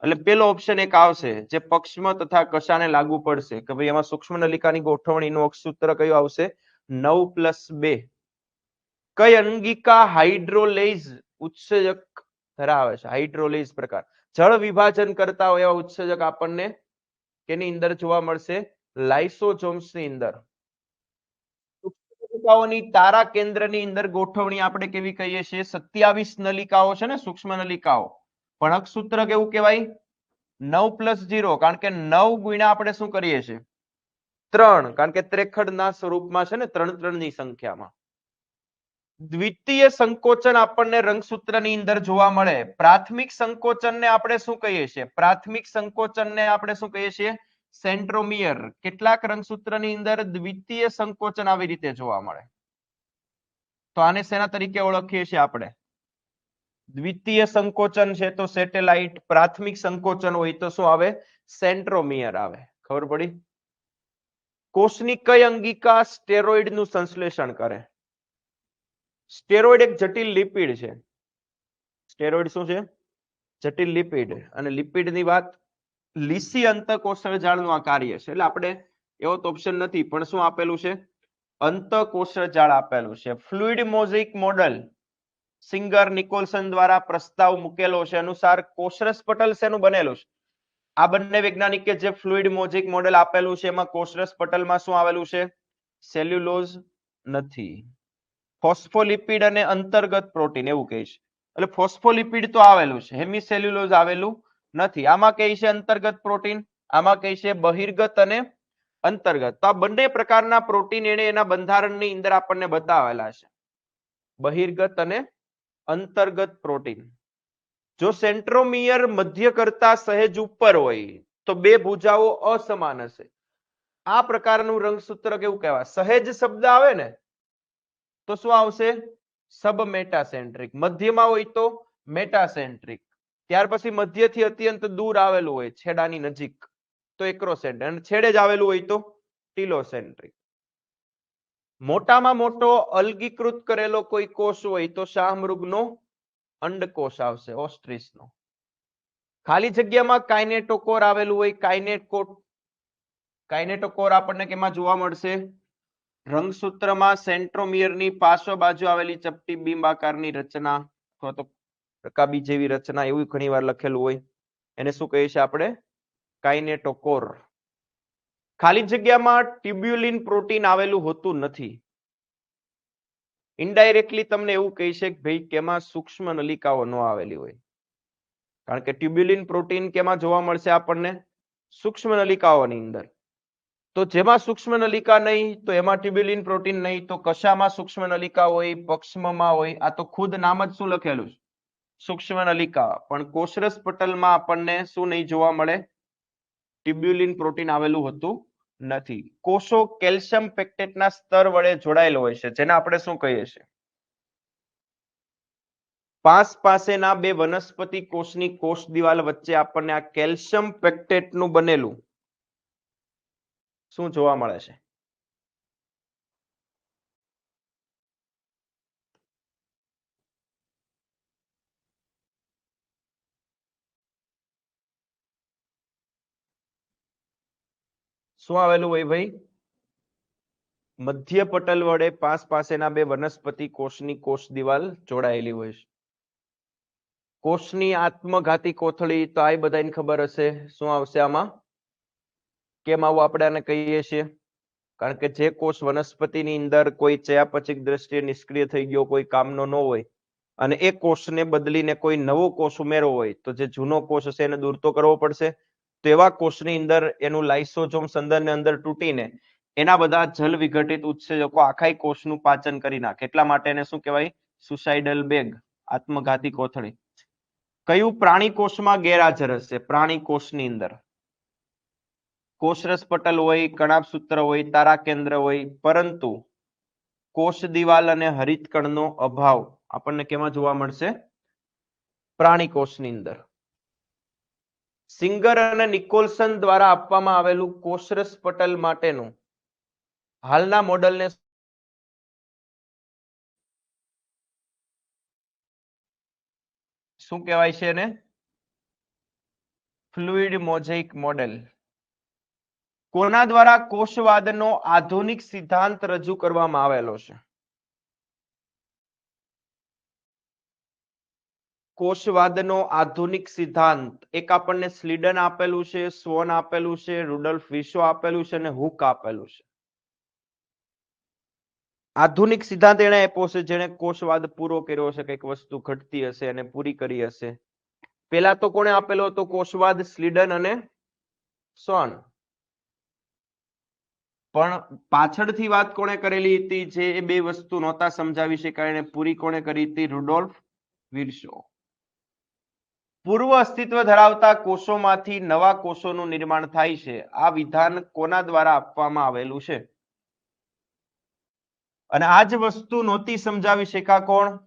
એટલે પેલો ઓપ્શન એક આવશે જે પક્ષમ તથા કશાને લાગુ પડશે કે ભાઈ એમાં સૂક્ષ્મ નલિકાની ગોઠવણીનું અક્ષસૂત્ર કયું આવશે? 9+2. કઈ અંગિકા હાઇડ્રોલેઝ ઉત્સેચક ધરાવે છે? હાઇડ્રોલેઝ પ્રકાર. જળ વિભાજન કરતા હોય એવા ઉત્સેચક આપણને કેની અંદર જોવા મળશે? લાઇસોઝોમ્સની અંદર. નલિકાઓની તારા કેન્દ્રની અંદર ગોઠવણી આપણે કેવી કહીએ છીએ? 27 નલિકાઓ છે ને સૂક્ષ્મ નલિકાઓ, પણ અક્ષસૂત્ર કેવું કહેવાય? 9+0, કારણ કે 9 ગુણ્યા આપણે શું કરીએ છીએ? 3, કારણ કે ત્રેખડના સ્વરૂપમાં છે ને 3 3 ની સંખ્યામાં. દ્વિતીય સંકોચન આપણને રંગસૂત્રની અંદર જોવા મળે. પ્રાથમિક સંકોચનને આપણે શું કહીએ છીએ? પ્રાથમિક સંકોચનને આપણે શું કહીએ છીએ? સેન્ટ્રોમિયર. કેટલાક રંગસૂત્રની અંદર દ્વિતીય સંકોચન આવી રીતે જોવા મળે. તો આને શેના તરીકે ઓળખીએ છીએ આપણે? દ્વિતીય સંકોચન છે તો સેટેલાઇટ, પ્રાથમિક સંકોચન હોય તો શું આવે? સેન્ટ્રોમિયર આવે. ખબર પડી? કોષની કઈ અંગિકા સ્ટેરોઇડ નું સંશ્લેષણ કરે? સ્ટેરોઇડ એક જટિલ લિપિડ છે. સ્ટેરોઇડ શું છે? જટિલ લિપિડ. અને લિપિડની વાત, લીસી અંતઃકોષળ જાળનું આ કાર્ય છે. એટલે આપણે એવો તો ઓપ્શન નથી, પણ શું આપેલું છે? અંતઃકોષળ જાળ આપેલું છે. Fluid mosaic model singer Nicholson દ્વારા પ્રસ્તાવ મૂકેલો છે અનુસાર કોષરસ પટલ શેનું બનેલું છે? આ બંને વૈજ્ઞાનિકે જે ફ્લુઇડ મોઝેઇક મોડેલ આપેલું છે એમાં કોષરસ પટલમાં શું આવેલું છે? સેલ્યુલોઝ નથી. ફોસ્ફોલિપિડ અને અંતર્ગત પ્રોટીન એવું કહે છે. એટલે ફોસ્ફોલિપિડ તો આવેલું છે, હેમિસેલ્યુલોઝ આવેલું નથી. આમાં કહે છે અંતર્ગત પ્રોટીન, આમાં કહે છે બહિર્ગત અને અંતર્ગત. તો આ બંને પ્રકારના પ્રોટીન એને એના બંધારણની અંદર આપણને બતાવેલા છે, બહિર્ગત અને અંતર્ગત પ્રોટીન. જો સેન્ટ્રોમિયર મધ્ય કરતા સહેજ ઉપર હોય તો બે ભુજાઓ અસમાન હશે. આ પ્રકારનું રંગસૂત્ર કેવું કહેવાય? સહેજ શબ્દ આવે ને તો શું આવશે? સબમેટાસેન્ટ્રિક. મધ્યમાં હોય તો મેટાસેન્ટ્રિક. ત્યાર પછી મધ્યથી અત્યંત દૂર આવેલું હોય, છેડાની નજીક, તો એક્રોસેન્ટ્રિક. અને છેડે જ આવેલું હોય તો ટીલોસેન્ટ્રિક. મોટામાં મોટો અલગીકૃત કરેલો કોઈ કોષ હોય તો શાહમૃગનો અંડકોષ આવશે, ઓસ્ટ્રીચનો. ખાલી જગ્યામાં કાઇનેટોકોર આવેલું હોય. કાઇનેટોકોર આપણને કેમાં જોવા મળશે? રંગસૂત્રમાં સેન્ટ્રોમિયરની પાર્શ્વ બાજુ આવેલી ચપટી બીંબ આકારની રચના અથવા તો રકાબી જેવી રચના, એવું ઘણીવાર લખેલું હોય. એને શું કહીએ છીએ આપણે? કાઇનેટોકોર. ખાલી જગ્યામાં ટ્યુબ્યુલિન પ્રોટીન આવેલું હોતું નથી. ઇનડાયરેક્ટલી તમને એવું કહી છે કે ભાઈ કેમાં સૂક્ષ્મ નલિકાઓ ન આવેલી હોય. કારણ કે ટ્યુબ્યુલિન પ્રોટીન કેમાં જોવા મળશે આપણને? સૂક્ષ્મ નલિકાઓની અંદર. તો જેમાં સૂક્ષ્મ નલિકા નહીં તો એમાં ટ્યુબ્યુલિન પ્રોટીન નહીં, તો કશામાં સૂક્ષ્મ નલિકા હોય? પક્ષમાં હોય. આ તો ખુદ નામ જ શું લખેલું છે? સૂક્ષ્મ નલિકા. પણ કોષરસ પટલમાં આપણને શું નહીં જોવા મળે? ટ્યુબ્યુલિન પ્રોટીન આવેલું હતું નથી. કોષો કેલ્શિયમ પેક્ટેટના સ્તર વડે જોડાયેલો હોય છે, જેને આપણે શું કહીએ છીએ? પાસ પાસેના બે વનસ્પતિ કોષની કોષ દિવાલ વચ્ચે આપણને આ કેલ્શિયમ પેક્ટેટનું બનેલું શું જોવા મળે છે? શું આવેલું હોય ભાઈ? મધ્ય પટલ વડે પાસ પાસેના બે વનસ્પતિ કોષની કોષ દિવાલ જોડાયેલી હોય છે. કોષની આત્મઘાતી કોથળી, તો આ બધાને ખબર હશે. શું આવશે આમાં? કેમ આવું આપણે આને કહીએ છીએ? કારણ કે જે કોષ વનસ્પતિની અંદર કોઈ ચયાપચયની દ્રષ્ટિએ નિષ્ક્રિય થઈ ગયો, કોઈ કામનો ન હોય, અને એ કોષને બદલીને કોઈ નવો કોષ ઉમેરવો હોય તો જે જૂનો કોષ હશે એને દૂર તો કરવો પડશે. તો એવા કોષની અંદર એનું લાઇસોસોમ સંદનને અંદર તૂટીને એના બધા જલ વિઘટિત ઉત્સેચકો આખા કોષનું પાચન કરી નાખે. એટલા માટે એને શું કહેવાય? સુસાઇડલ બેગ, આત્મઘાતી કોથળી. કયું પ્રાણી કોષમાં ગેરહાજર હશે? પ્રાણી કોષની અંદર કોષરસ પટલ હોય, કણાભસૂત્ર હોય, તારા કેન્દ્ર હોય, પરંતુ કોષ દિવાલ અને હરિતકણનો અભાવ આપણને કેમાં જોવા મળશે? પ્રાણી કોષની અંદર. સિંગર અને નિકોલસન દ્વારા આપવામાં આવેલું કોષરસ પટલ માટેનું હાલના મોડેલને શું કહેવાય છે? એને ફ્લુઇડ મોઝેઇક મોડેલ. કોના દ્વારા કોષવાદનો આધુનિક સિદ્ધાંત રજૂ કરવામાં આવેલો છે? કોષવાદનો આધુનિક સિદ્ધાંત એક આપણને સ્લીડન આપેલું છે, સ્વોન આપેલું છે, રુડોલ્ફ વિર્સો આપેલું છે અને હુક આપેલું છે. આધુનિક સિદ્ધાંત એને આપ્યો છે જેને કોષવાદ પૂરો કર્યો છે. કઈક વસ્તુ ઘટતી હશે અને પૂરી કરી હશે. પેલા તો કોણે આપેલો હતો કોષવાદ? સ્લીડન અને સ્વોન. પણ પાછળથી વાત કોણે કરેલી હતી? જે એ બે વસ્તુ નહોતા સમજાવી શકાય એને પૂરી કોણે કરી હતી? રુડોલ્ફ વિર્સો. પૂર્વ અસ્તિત્વ ધરાવતા કોષોમાંથી નવા કોષોનું નિર્માણ થાય છે. આ વિધાન કોના દ્વારા આપવામાં આવેલું છે? અને આ જ વસ્તુ નહોતી સમજાવી શક્યા કોણ?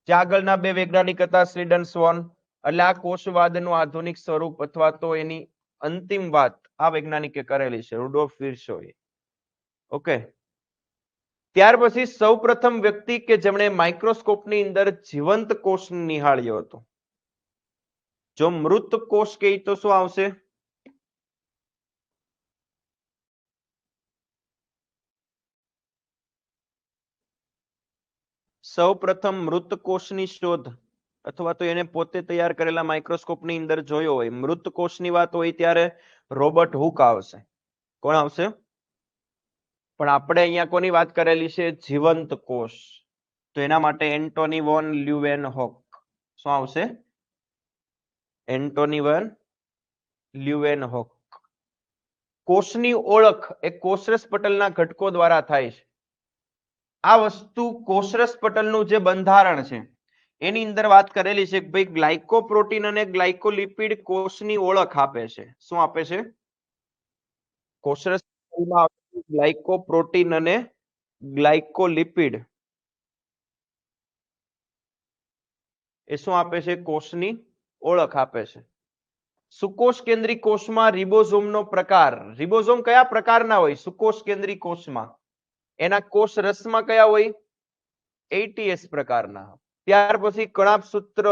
જે આગળના બે વૈજ્ઞાનિક હતા, સ્લીડન, સ્વોન. એટલે આ કોષવાદનું આધુનિક સ્વરૂપ અથવા તો એની અંતિમ વાત આ વૈજ્ઞાનિકે કરેલી છે, રુડોલ્ફ વિર્સોએ. ઓકે. ત્યાર પછી સૌપ્રથમ વ્યક્તિ કે જેમણે માઇક્રોસ્કોપની અંદર જીવંત કોષ નિહાળ્યો હતો. જો મૃત કોષ કહે તો શું આવશે? સૌપ્રથમ મૃત કોષની શોધ અથવા તો એને પોતે તૈયાર કરેલા માઇક્રોસ્કોપની અંદર જોયો હોય, મૃત કોષની વાત હોય ત્યારે રોબર્ટ હુક આવશે. કોણ આવશે? પણ આપણે અહીંયા કોની વાત કરેલી છે? જીવંત કોષ. તો એના માટે એન્ટોની વોન લ્યુવેનહોક. શું આવશે? Antony von Leeuwenhoek. કોષની ઓળખ એ કોષરસ પટલના ઘટકો દ્વારા થાય છે. આ વસ્તુ કોષરસ પટલનું જે બંધારણ છે એની અંદર વાત કરેલી છે કે ભાઈ ગ્લાયકોપ્રોટીન અને ગ્લાયકોલિપિડ કોષની ઓળખ આપે છે. શું આપે છે? કોષરસ પટલમાં ગ્લાયકોપ્રોટીન અને ગ્લાયકોલિપિડ એ શું આપે છે? કોષની ઓળખ આપે છે. સુકોષ કેન્દ્રી કોષમાં રિબોઝોમનો પ્રકાર. રિબોઝોમ કયા પ્રકારના હોય? સુકોષ કેન્દ્રી કોષમાં. એના કોષ રસમાં કયા હોય? ATS પ્રકારના. ત્યાર પછી કણાભસૂત્ર,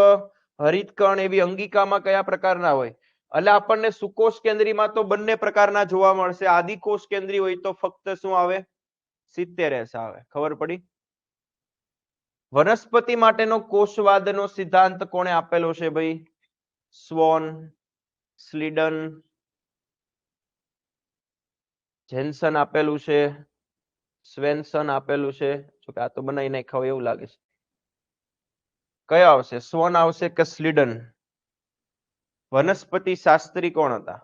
હરિતકણ એવી અંગિકામાં કયા પ્રકારના હોય? એટલે આપણને સુકોષ કેન્દ્રીમાં તો બંને પ્રકારના જોવા મળશે. આદિકોષ કેન્દ્રી હોય તો ફક્ત શું આવે? 70S આવે. ખબર પડી? વનસ્પતિ માટેનો કોષવાદનો સિદ્ધાંત કોણે આપેલો છે ભાઈ? સ્વોન, સ્લીડન, જેન્સન આપેલું છે, સ્વેન્સન આપેલું છે. જો કે આ તો બનાવી નાખ્યા હોય એવું લાગે છે. કયો આવશે? સ્વોન આવશે કે સ્લીડન? વનસ્પતિ શાસ્ત્રી કોણ હતા?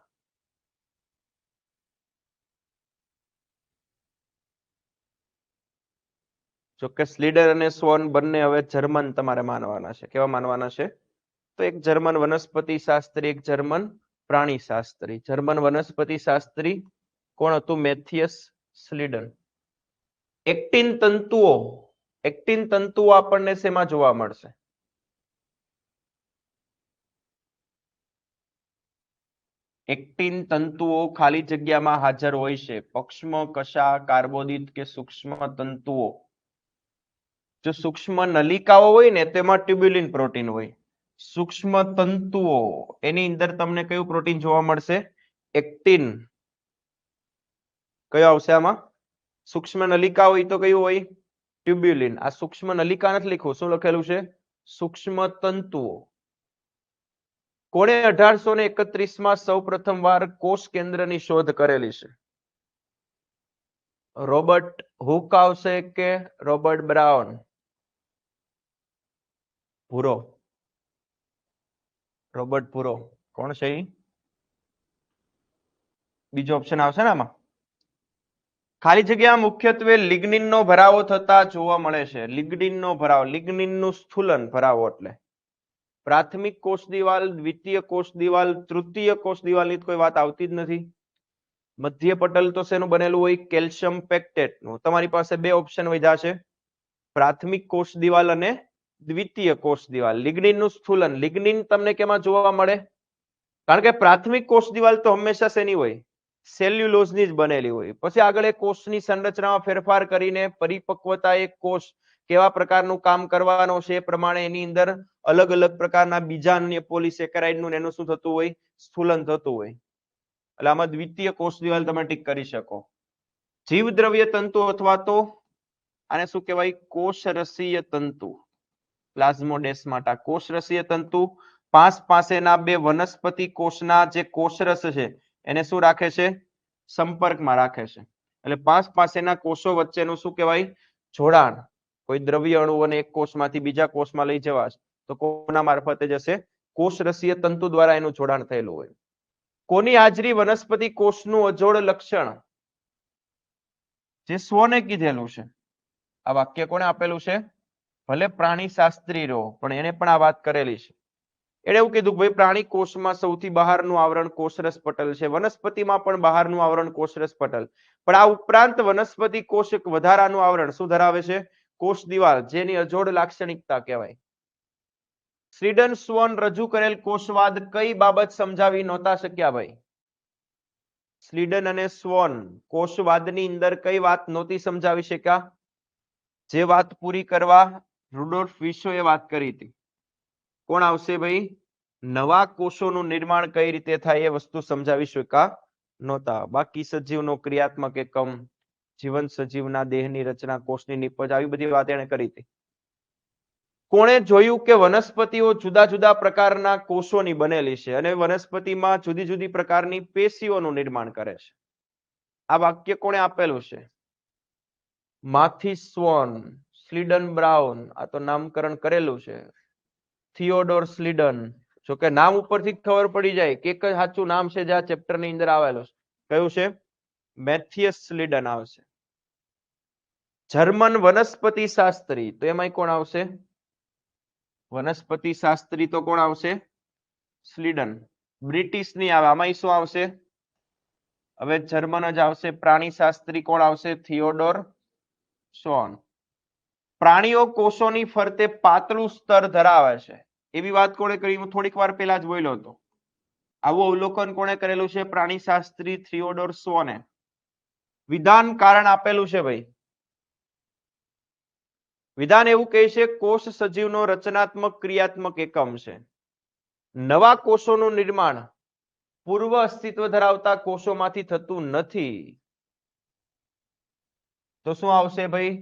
જો કે સ્લીડર અને સ્વોન બંને હવે જર્મન તમારે માનવાના છે. કેવા માનવાના છે? તો એક જર્મન વનસ્પતિ શાસ્ત્રી, એક જર્મન પ્રાણી શાસ્ત્રી. જર્મન વનસ્પતિ શાસ્ત્રી કોણ હતું? મેથિયસ સ્લીડન. એક્ટિન તંતુઓ. એક્ટિન તંતુઓ આપણને શેમાં જોવા મળશે? એક્ટિન તંતુઓ ખાલી જગ્યામાં હાજર હોય છે. પક્ષમ, કશા, કાર્બોદિત કે સૂક્ષ્મ તંતુઓ. જો સૂક્ષ્મ નલિકાઓ હોય ને તેમાં ટ્યુબ્યુલિન પ્રોટીન હોય. સૂક્ષ્મ તંતુઓ એની અંદર તમને કયું પ્રોટીન જોવા મળશે? એક્ટિન. કયો આવશે આમાં? સૂક્ષ્મ નલિકા હોય તો કયું હોય? ટ્યુબ્યુલિન. આ સૂક્ષ્મ નલિકા નથી લખ્યું. શું લખેલું છે? સૂક્ષ્મ તંતુઓ. કોણે 1831માં સૌ પ્રથમ વાર કોષ કેન્દ્રની શોધ કરેલી છે? રોબર્ટ હુક આવશે કે રોબર્ટ બ્રાઉન? ભૂરો. રોબર્ટ ભૂરો. કોણ છે? બીજો ઓપ્શન આવશે ને આમાં. ખાલી જગ્યા મુખ્યત્વે લિગ્નિનનો ભરાવો થતા જોવા મળે છે. લિગ્નિનનો ભરાવો, લિગ્નિનનું સ્થૂલન ભરાવો એટલે પ્રાથમિક કોષ દિવાલ, દ્વિતીય કોષ દિવાલ, તૃતીય કોષ દિવાલની કોઈ વાત આવતી જ નથી. મધ્ય પટલ તો શેનું બનેલું હોય? કેલ્શિયમ પેક્ટેટનું. તમારી પાસે બે ઓપ્શન વધ્યા છે, પ્રાથમિક કોષ દિવાલ અને દ્વિતીય કોષ દિવાલ. લિગ્નિનનું સ્થૂલન, લિગ્નિન તમને કેમાં જોવા મળે? કારણ કે પ્રાથમિક કોષ દિવાલ તો હંમેશા શેની હોય? સેલ્યુલોઝની જ બનેલી હોય. પછી આગળ એ કોષની સંરચનામાં ફેરફાર કરીને પરિપક્વતા એક કોષ કેવા પ્રકારનું કામ કરવાનો છે એ પ્રમાણે એની અંદર અલગ અલગ પ્રકારના બીજા અન્ય પોલિસેકેરાઇડનું એનું શું થતું હોય? સ્થૂલન થતું હોય. એટલે આમાં દ્વિતીય કોષ દિવાલ તમે ટીક કરી શકો. જીવદ્રવ્ય તંતુ અથવા તો આને શું કહેવાય? કોષરસીય તંતુ. પ્લાઝ્મોડેસ્માટા. કોષરસીય તંતુ પાસેના બે વનસ્પતિ કોષના જે કોષરસ છે એને શું રાખે છે? સંપર્કમાં રાખે છે. એટલે પાસેના કોષો વચ્ચેનું શું કહેવાય? જોડાણ. કોઈ દ્રવ્ય અણુઓને એક કોષમાંથી બીજા કોષમાં લઈ જવા તો કોના મારફતે જશે? કોષરસીય તંતુ દ્વારા એનું જોડાણ થયેલું હોય. કોની હાજરી વનસ્પતિ કોષનું અજોડ લક્ષણ? જે સ્વને કીધેલું છે. આ વાક્ય કોણે આપેલું છે? ભલે પ્રાણી શાસ્ત્રી રહો પણ એને પણ આ વાત કરેલી છે. એને એવું કીધું કે ભાઈ પ્રાણી કોષમાં સૌથી બહારનું આવરણ કોષરસ પટલ છે, વનસ્પતિમાં પણ બહારનું આવરણ કોષરસ પટલ, પણ આ ઉપરાંત વનસ્પતિ કોષ એક વધારાનું આવરણ શું ધરાવે છે? કોષ દિવાલ, જેની અજોડ લાક્ષણિકતા કહેવાય. સ્વીડન સ્વોન રજૂ કરેલ કોષવાદ કઈ બાબત સમજાવી નહોતા શક્યા ભાઈ? સ્વીડન અને સ્વોન કોષવાદની અંદર કઈ વાત નહોતી સમજાવી શક્યા? જે વાત પૂરી કરવા રુડોલ્ફ વિશોએ વાત કરી હતી. કોણ આવશે ભાઈ? નવા કોષોનું નિર્માણ કઈ રીતે થાય એ વસ્તુ સમજાવી શક્યા નહોતા. બાકી સજીવનો ક્રિયાત્મક એકમ, જીવંત સજીવના દેહની રચના, કોષની નિપજ, આવી બધી વાત એને કરી હતી. કોણે જોયું કે વનસ્પતિઓ જુદા જુદા પ્રકારના કોષોની બનેલી છે અને વનસ્પતિમાં જુદી જુદી પ્રકારની પેશીઓનું નિર્માણ કરે છે? આ વાક્ય કોણે આપેલું છે? માથિસ સ્વોન, સ્લીડન બ્રાઉન, આ તો નામકરણ કરેલું છે. થિયોડોર સ્લીડન, જો કે નામ ઉપરથી ખબર પડી જાય કે એક જ સાચું નામ છે જે આ ચેપ્ટરની અંદર આવેલું છે. કયું છે? મેથિયસ સ્લીડન આવશે. જર્મન વનસ્પતિ શાસ્ત્રી, તો એમાં કોણ આવશે? વનસ્પતિ શાસ્ત્રી તો કોણ આવશે? સ્લીડન. બ્રિટિશ ની આવે, આમાં શું આવશે? હવે જર્મન જ આવશે. પ્રાણી શાસ્ત્રી કોણ આવશે? Theodore swan. પ્રાણીઓ કોષોની ફરતે પાતળું સ્તર ધરાવે છે, એવી વાત કોણે કરી? હું થોડીક વાર પહેલા જ બોલ્યો હતો. આવું અવલોકન કોણે કરેલું છે? પ્રાણી શાસ્ત્રી થિયોડોર સ્વોને. વિધાન કારણ આપેલું છે ભાઈ. વિધાન એવું કહે છે કોષ સજીવનો રચનાત્મક ક્રિયાત્મક એકમ છે. નવા કોષોનું નિર્માણ પૂર્વ અસ્તિત્વ ધરાવતા કોષોમાંથી થતું નથી. તો શું આવશે ભાઈ?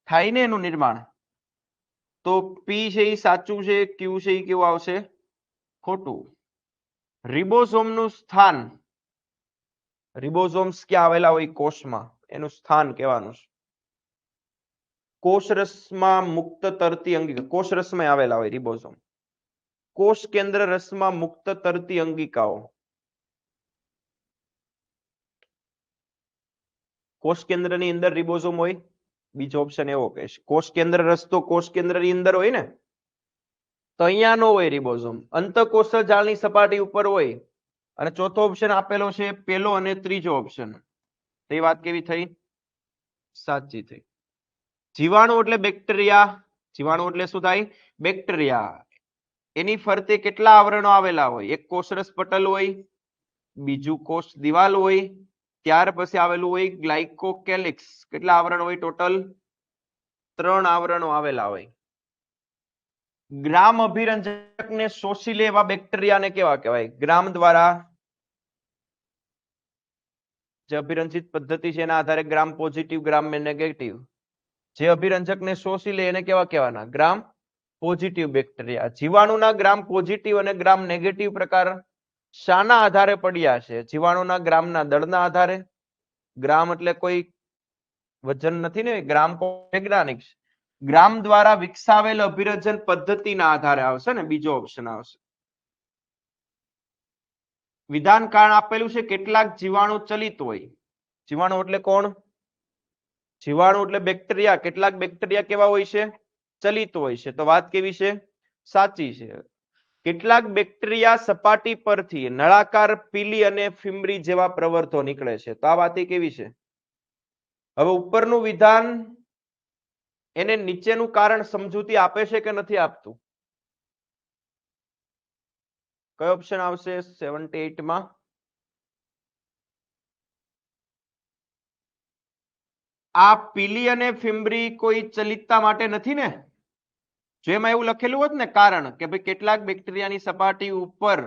થાય ને એનું નિર્માણ. તો પી છે એ સાચું છે, ક્યુ છે એ કેવું આવશે? ખોટું. રિબોઝોમનું સ્થાન, રિબોઝોમ્સ ક્યાં આવેલા હોય કોષમાં, એનું સ્થાન કહેવાનું છે. કોષરસમાં મુક્ત તરતી અંગિકા, કોષરસમાં આવેલા હોય રિબોઝોમ. કોષ કેન્દ્ર રસમાં મુક્ત તરતી અંગિકાઓ. કોષ કેન્દ્રની અંદર રિબોઝોમ હોય. બીજો ઓપ્શન એવો કહેશે કોષ કેન્દ્ર રસ તો કોષ કેન્દ્રની અંદર હોય ને, તો અહીંયા નો હોય રિબોઝોમ, અંતઃકોષ જાળની સપાટી ઉપર હોય. અને ચોથો ઓપ્શન આપેલો છે પેલો અને ત્રીજો ઓપ્શન. તે વાત કેવી થઈ? સાચી થઈ. જીવાણુ એટલે બેક્ટેરિયા. જીવાણુ એટલે શું થાય? બેક્ટેરિયા. એની ફરતે કેટલા આવરણો આવેલા હોય? એક કોષરસ પટલ હોય, બીજું કોષ દિવાલ હોય, ત્યાર પછી આવેલું હોય ગ્લાયકોકેલિક્સ. કેટલા આવરણ હોય ટોટલ? 3 આવરણો આવેલા હોય. ગ્રામ અભિરંજકને શોષી લે એવા બેક્ટેરિયાને કેવા કહેવાય? ગ્રામ દ્વારા જે અભિરંજિત પદ્ધતિ છે એના આધારે ગ્રામ પોઝિટિવ, ગ્રામ નેગેટિવ. જે અભિરંજકને શોષી લે એને કેવા કહેવાના? ગ્રામ પોઝિટિવ બેક્ટેરિયા. જીવાણુના ગ્રામ પોઝિટિવ અને ગ્રામ નેગેટિવ પ્રકાર શાના આધારે પડ્યા છે? જીવાણુના ગ્રામના દળના આધારે. ગ્રામ એટલે કોઈ વજન નથી ને, ગ્રામ વૈજ્ઞાનિક. ગ્રામ દ્વારા વિકસાવેલ અભિરંજન પદ્ધતિના આધારે આવશે ને, બીજો ઓપ્શન આવશે. વિધાન કારણ આપેલું છે કેટલાક જીવાણુ ચલિત હોય. જીવાણુ એટલે કોણ? જીવાણુ એટલે બેક્ટેરિયા. કેટલાક બેક્ટેરિયા કેવા હોય છે? ચલિત હોય છે. તો વાત કેવી છે? સાચી છે. કેટલાક બેક્ટેરિયા સપાટી પરથી નળાકાર પીલી અને ફિમ્બરી જેવા પ્રવર્તો નીકળે છે. તો આ વાત કેવી છે? હવે ઉપરનું વિધાન એને નીચેનું કારણ સમજૂતી આપે છે કે નથી આપતું? કયો ઓપ્શન આવશે 78 માં? આ પીલી અને ફિમ્બરી કોઈ ચલિતતા માટે નથી ને? જેમાં એવું લખેલું હોત ને કારણ કે ભાઈ કેટલાક બેક્ટેરિયાની સપાટી ઉપર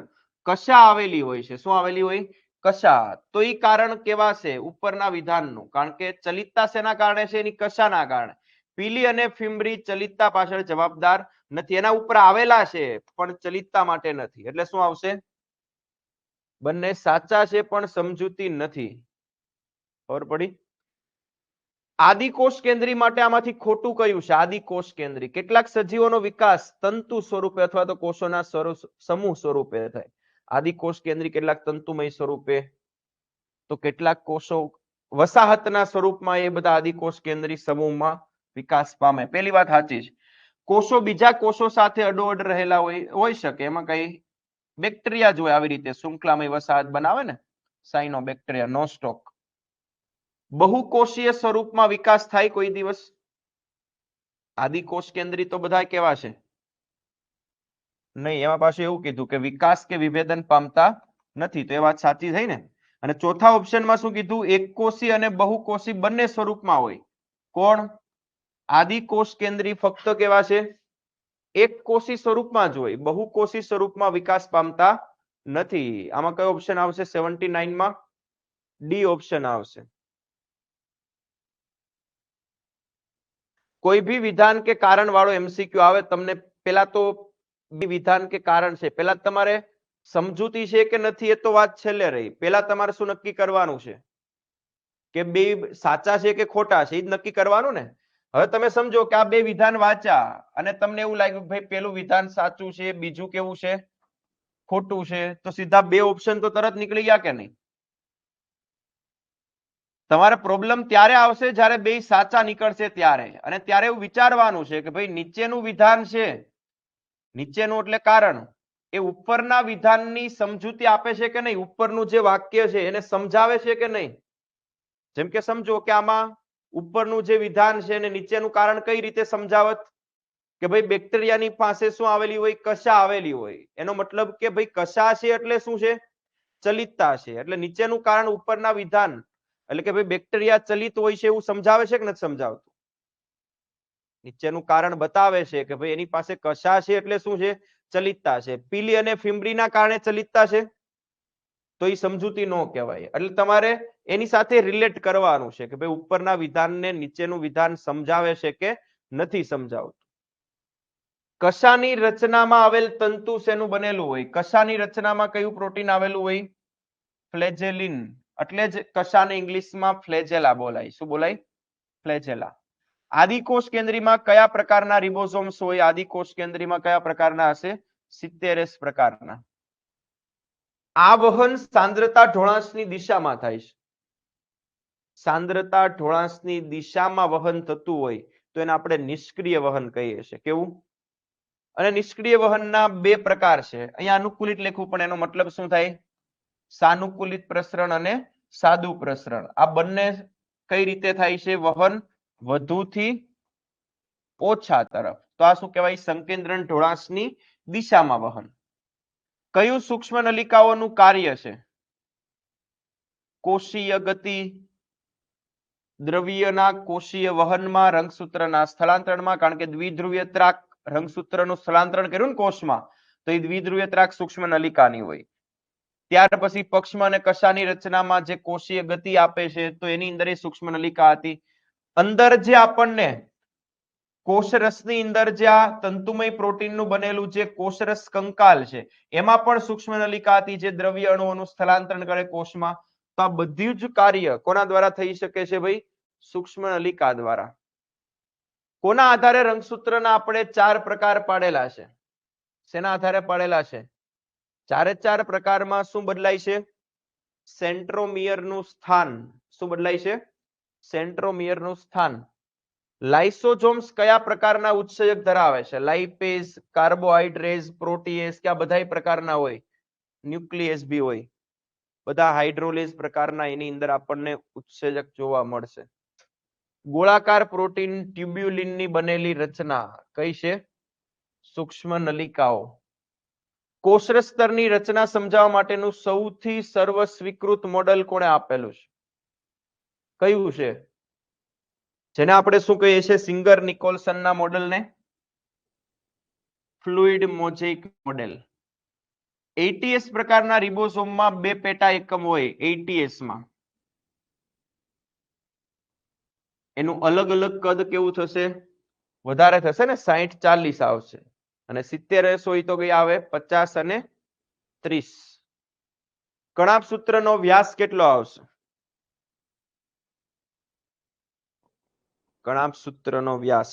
કશા આવેલી હોય છે. શું આવેલી હોય? કશા. તો એ કારણ કેવા છે ઉપરના વિધાનનું? કારણ કે ચલિતતા શેના કારણે છે? એની કશાના કારણે. પીલી અને ફિમ્બરી ચલિતતા પાછળ જવાબદાર નથી. એના ઉપર આવેલા છે પણ ચલિતતા માટે નથી. એટલે શું આવશે? બંને સાચા છે પણ સમજૂતી નથી. ખબર પડી? આદિકોષ કેન્દ્રી માટે આમાંથી ખોટું કયું છે? આદિકોષ કેન્દ્રી. કેટલાક સજીવોનો વિકાસ તંતુ સ્વરૂપે અથવા તો કોષોના સમૂહ સ્વરૂપે થાય. આદિકોષ કેન્દ્રી કેટલાક તંતુમય સ્વરૂપે, તો કેટલાક કોષો વસાહતના સ્વરૂપમાં. એ બધા આદિકોષ કેન્દ્રી સમૂહમાં વિકાસ પામે. પહેલી વાત સાચી છે. કોષો બીજા કોષો સાથે અડોઅડ રહેલા હોઈ શકે, એમાં કઈ બેક્ટેરિયા જ હોય, આવી રીતે શૃંખલામય વસાહત બનાવે ને, સાયનોબેક્ટેરિયા, નોસ્ટોક. બહુકોષીય સ્વરૂપમાં વિકાસ થાય કોઈ દિવસ? આદિકોષ કેન્દ્રી તો બધા કેવા છે? નહીં, એમાં પાછું એવું કીધું કે વિકાસ કે વિભેદન પામતા નથી, તો એ વાત સાચી થઈ ને. અને ચોથા ઓપ્શનમાં શું કીધું? એકકોષી અને બહુકોષી બંને સ્વરૂપમાં હોય. કોણ? આદિકોષ કેન્દ્રી ફક્ત કેવા છે? એકકોષી સ્વરૂપમાં જ હોય, બહુકોષી સ્વરૂપમાં વિકાસ પામતા નથી. આમાં કયો ઓપ્શન આવશે? 79 માં ડી ઓપ્શન આવશે. કોઈ ભી વિધાન કે કારણ વાળો એમસીક્યુ આવે, તમને પેલા તો વિધાન કે કારણ છે, પેલા તમારે સમજૂતી છે કે નથી એ તો વાત છેલ્લે રહી. પેલા તમારે શું નક્કી કરવાનું છે કે બે સાચા છે કે ખોટા છે, એ જ નક્કી કરવાનું ને. હવે તમે સમજો કે આ બે વિધાન વાંચ્યા અને તમને એવું લાગ્યું ભાઈ પેલું વિધાન સાચું છે, બીજું કેવું છે? ખોટું છે, તો સીધા બે ઓપ્શન તો તરત નીકળી ગયા કે નહીં? તમારે પ્રોબ્લેમ ત્યારે આવશે જ્યારે બે સાચા નીકળશે ત્યારે. અને ત્યારે એવું વિચારવાનું છે કે ભાઈ નીચેનું વિધાન છે, નીચેનું એટલે કારણ, એ ઉપરના વિધાનની સમજૂતી આપે છે કે નહીં? ઉપરનું જે વાક્ય છે એને સમજાવે છે કે નહીં? જેમ કે સમજો કે આમાં ઉપરનું જે વિધાન છે અને નીચેનું કારણ કઈ રીતે સમજાવત? કે ભાઈ બેક્ટેરિયાની પાસે શું આવેલી હોય? કશા આવેલી હોય. એનો મતલબ કે ભાઈ કશા છે એટલે શું છે? ચલિતતા છે. એટલે નીચેનું કારણ ઉપરના વિધાન એટલે કે ભાઈ બેક્ટેરિયા ચલિત હોય છે એવું સમજાવે છે કે નથી સમજાવતું? નીચેનું કારણ બતાવે છે કે ભાઈ એની પાસે કશા છે એટલે શું છે? ચલિતતા છે. પીલી અને ફિમરીના કારણે ચલિતતા છે, તો એ સમજૂતી ન કહેવાય. એટલે તમારે એની સાથે રિલેટ કરવાનું છે કે ભાઈ ઉપરના વિધાનને નીચેનું વિધાન સમજાવે છે કે નથી સમજાવતું. કશાની રચનામાં આવેલ તંતુ શેનું બનેલું હોય? કશાની રચનામાં કયું પ્રોટીન આવેલું હોય? ફ્લેજેલિન. એટલે જ કશાને ઇંગ્લિશમાં ફ્લેજેલા બોલાય. શું બોલાય? ફ્લેજેલા. આદિકોષ કેન્દ્રીમાં કયા પ્રકારના રિબોસોમ્સ હોય? આદિકોષ કેન્દ્રીમાં કયા પ્રકારના હશે? 70S પ્રકારના. આ વહન સાંદ્રતા ઢોળાંશની દિશામાં થાય છે. સાંદ્રતા ઢોળાંશની દિશામાં વહન થતું હોય તો એને આપણે નિષ્ક્રિય વહન કહીએ છીએ. કેવું? અને નિષ્ક્રિય વહનના બે પ્રકાર છે. અહીંયા અનુકૂલિત લખ્યું પણ એનો મતલબ શું થાય? સાનુકૂલિત પ્રસરણ અને સાદુ પ્રસરણ. આ બંને કઈ રીતે થાય છે વહન? વધુથી ઓછા તરફ. તો આ શું કહેવાય? સંકેન્દ્રણ ઢોળાંશની દિશામાં વહન. કયું સૂક્ષ્મ નલિકાઓનું કાર્ય છે? કોષીય ગતિ, દ્રવ્યના કોષીય વહનમાં, રંગસૂત્રના સ્થળાંતરણમાં. કારણ કે દ્વિધ્રુવીય ત્રાક રંગસૂત્રનું સ્થળાંતરણ કર્યું ને કોષમાં, તો એ દ્વિધ્રુવીય ત્રાક સૂક્ષ્મ નલિકાની હોય. ત્યાર પછી પક્ષમ અને કશાની રચનામાં જે કોષીય ગતિ આપે છે, તો એની અંદર એ સૂક્ષ્મ નલિકા હતી. અંદર જે આપણને કોષરસની અંદર જે આ તંતુમય પ્રોટીનનું બનેલું જે કોષરસ કંકાલ છે, એમાં પણ સૂક્ષ્મ નલિકા હતી જે દ્રવ્ય અણુઓનું સ્થળાંતરણ કરે કોષમાં. તો આ બધું જ કાર્ય કોના દ્વારા થઈ શકે છે ભાઈ? સૂક્ષ્મ નલિકા દ્વારા. કોના આધારે રંગસૂત્રના આપણે 4 પ્રકાર પાડેલા છે? શેના આધારે પાડેલા છે? ચારે ચાર પ્રકારમાં શું બદલાય છે? સેન્ટ્રોમિયરનું સ્થાન. શું બદલાય છે? સેન્ટ્રોમિયરનું સ્થાન. લાઇસોસોમ્સ કયા પ્રકારના ઉત્સેચક ધરાવે છે? લાઇપેઝ, કાર્બોહાઈડ્રેઝ, પ્રોટીએઝ, કે આ બધા પ્રકારના હોય? ન્યુક્લિયસ બી હોય. બધા હાઇડ્રોલેઝ પ્રકારના એની અંદર આપણને ઉત્સેચક જોવા મળશે. ગોળાકાર પ્રોટીન ટ્યુબ્યુલિનની બનેલી રચના કઈ છે? સૂક્ષ્મ નલિકાઓ. કોષરસ સ્તરની રચના સમજાવવા માટેનું સૌથી સર્વસ્વીકૃત મોડેલ કોણે આપેલું છે? કયું છે? જેને આપણે શું કહીએ છીએ? સિંગર નિકોલસનના મોડેલને ફ્લુઇડ મોઝેઇક મોડેલ. 80S પ્રકારના રિબોસોમમાં બે પેટા એકમ હોય. 80S માં એનું અલગ અલગ કદ કેવું થશે? વધારે થશે ને, 60-40 આવશે. અને 70S હોય તો કઈ આવે? 50 અને 30. કણાભસૂત્રનો વ્યાસ કેટલો આવશે? કણાભસૂત્રનો વ્યાસ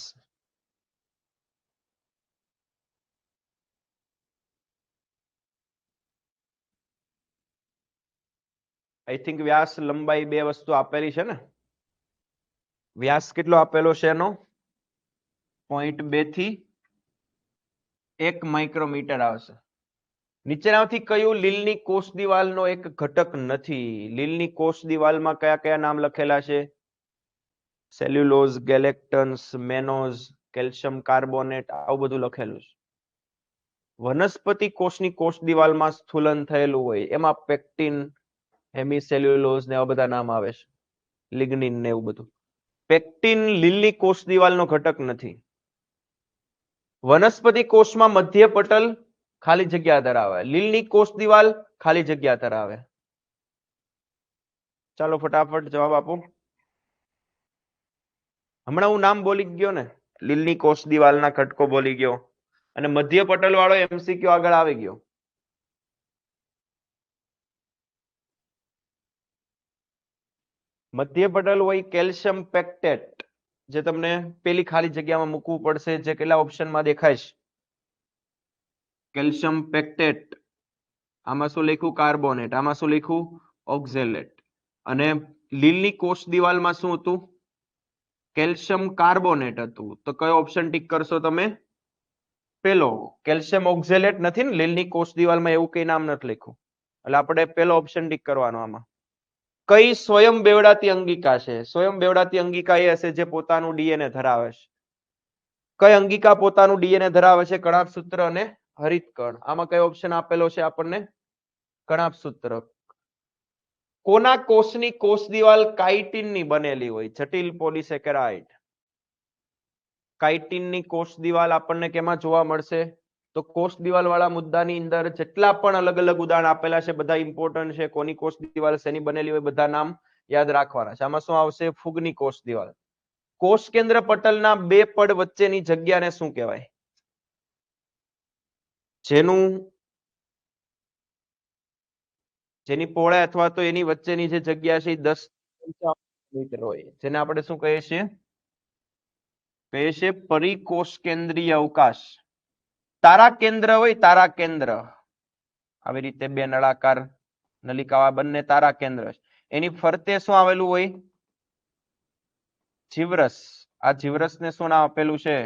આઈ થિંક વ્યાસ લંબાઈ બે વસ્તુ આપેલી છે ને. વ્યાસ કેટલો આપેલો છે એનો? 0.2 થી 1 માઇક્રોમીટર આવશે. નીચેનામાંથી કયું લીલની કોષ દિવાલનો એક ઘટક નથી? લીલની કોષ દિવાલમાં કયા કયા નામ લખેલા છે? સેલ્યુલોઝ, ગેલેક્ટન્સ, મેનોઝ, કેલ્શિયમ કાર્બોનેટ, આવું બધું લખેલું છે. વનસ્પતિ કોષની કોષ દિવાલમાં સ્થૂલન થયેલું હોય એમાં પેક્ટિન, હેમિસેલ્યુલોઝ ને એવા બધા નામ આવે છે, લિગ્નિન ને એવું બધું. પેક્ટિન લીલની કોષ દિવાલનો ઘટક નથી. વનસ્પતિ કોષમાં મધ્ય પટલ ખાલી જગ્યા ધરાવે, લીલની કોષ દિવાલ ખાલી જગ્યા ધરાવે. ચાલો ફટાફટ જવાબ આપો. હમણાં હું નામ બોલી ગયો ને, લીલની કોષ દિવાલના ઘટકો બોલી ગયો અને મધ્ય પટલ વાળો એમસીક્યુ આગળ આવી ગયો. મધ્ય પટલ હોય કેલ્શિયમ પેક્ટેટ, જે તમને પેલી ખાલી જગ્યામાં મૂકવું પડશે, જે કેટલા ઓપ્શનમાં દેખાય છે. કેલ્શિયમ પેક્ટેટ, આમાં શું લખ્યું? કાર્બોનેટ. આમાં શું લખ્યું? ઓક્ઝેલેટ. અને લીલની કોષ દિવાલમાં શું હતું? કેલ્શિયમ કાર્બોનેટ હતું. તો કયો ઓપ્શન ટીક કરશો તમે? પેલો. કેલ્શિયમ ઓક્ઝેલેટ નથી ને લીલની કોષ દિવાલમાં, એવું કઈ નામ નથી લખ્યું, એટલે આપણે પેલો ઓપ્શન ટીક કરવાનો. આમાં કઈ સ્વયં બેવડાતી અંગિકા છે? સ્વયં બેવડાતી અંગિકા એ હશે જે પોતાનું ડીએનએ ધરાવે છે. કઈ અંગિકા પોતાનું ડીએનએ ધરાવે છે? કણાભસૂત્ર અને હરિતકણ. આમાં કયો ઓપ્શન આપેલો છે આપણને? કણાભસૂત્ર. કોના કોષની કોષ દિવાલ કાઇટિનની બનેલી હોય? જટિલ પોલિસેકેરાઇડ. કાઇટિનની કોષ દિવાલ આપણને કેમાં જોવા મળશે? તો કોષ દિવાલ વાળા મુદ્દાની અંદર જેટલા પણ અલગ અલગ ઉદાહરણ આપેલા છે બધા ઇમ્પોર્ટન્ટ છે. કોની કોષ દિવાલ શેની બનેલી હોય બધા નામ યાદ રાખવાના છે. આમાં શું આવશે? ફૂગની કોષ દિવાલ. કોષ કેન્દ્ર પટલના બે પડ વચ્ચેની જગ્યાને શું કહેવાય? જેની પહોળાઈ અથવા તો એની વચ્ચેની જે જગ્યા છે 10 મીટર હોય, જેને આપણે શું કહીએ છીએ? કહીએ છીએ પરિકોષ કેન્દ્રીય અવકાશ. તારા કેન્દ્ર હોય, તારા કેન્દ્ર, આવી રીતે બે નળાકાર નલિકા, બંને તારા કેન્દ્ર. એની ફરતે શું આવેલું હોય? જીવરસ. આ જીવરસને શું નામ આપેલું છે?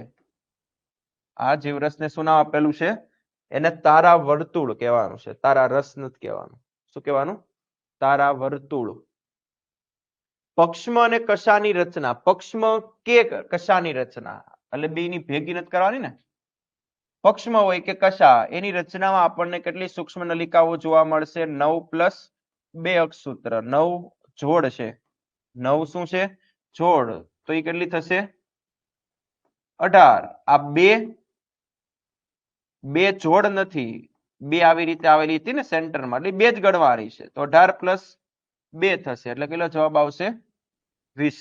આ જીવરસને શું નામ આપેલું છે? એને તારા વર્તુળ કહેવાનું છે. તારા રસ નથી કહેવાનું. શું કહેવાનું? તારા વર્તુળ. પક્ષમ અને કશાની રચના. પક્ષમ કે કશાની રચના, એટલે બેની ભેગી નથી કરવાની ને. પક્ષમ હોય કે કશા, એની રચનામાં આપણને કેટલી સૂક્ષ્મ નલિકાઓ જોવા મળશે? 9 + 2 અક્ષસૂત્ર. 9 જોડ છે. 9 શું છે? જોડ. તો એ કેટલી થશે? 18. આ બે જોડ નથી, બે આવી રીતે આવેલી હતી ને સેન્ટરમાં, એટલે બે જ ગણવાની છે. તો 18 + 2 થશે, એટલે કેટલો જવાબ આવશે? 20.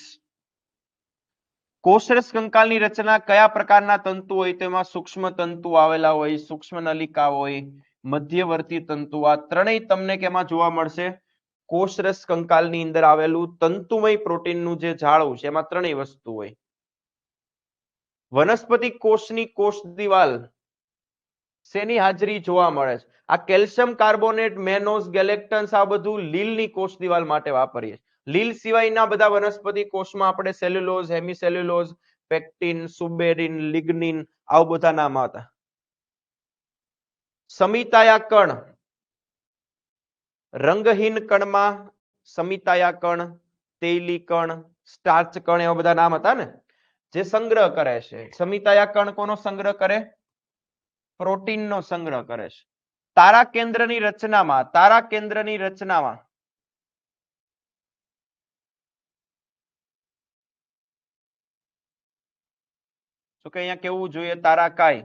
કોષરસ કંકાલની રચના કયા પ્રકારના તંતુ હોય? તેમાં સૂક્ષ્મ તંતુ આવેલા હોય, સૂક્ષ્મ નલિકા હોય, મધ્યવર્તી તંતુ. આ ત્રણેય તમને કેમાં જોવા મળશે? કોષરસ કંકાલની અંદર આવેલું તંતુમય પ્રોટીનનું જે જાળું છે એમાં ત્રણેય વસ્તુ હોય. વનસ્પતિ કોષની કોષ દિવાલ શેની હાજરી જોવા મળે છે? આ કેલ્શિયમ કાર્બોનેટ, મેનોઝ, ગેલેક્ટન્સ, આ બધું લીલની કોષ દિવાલ માટે વાપરીએ. લીલ સિવાયના બધા વનસ્પતિ કોષમાં આપણે સેલ્યુલોઝ, હેમિસેલ્યુલોઝ, પેક્ટિન, સુબેરિન, લિગ્નિન, આવું બધા નામ હતા. સમિતાયા કણ. રંગહીન કણમાં સમિતાયા કણ, તૈલી કણ, સ્ટાર્ચ કણ, એવા બધા નામ હતા ને, જે સંગ્રહ કરે છે. સમિતાયા કણ કોનો સંગ્રહ કરે? પ્રોટીનનો સંગ્રહ કરે છે. તારા કેન્દ્રની રચનામાં શું કે અહીંયા કેવું જોઈએ? તારાકાય.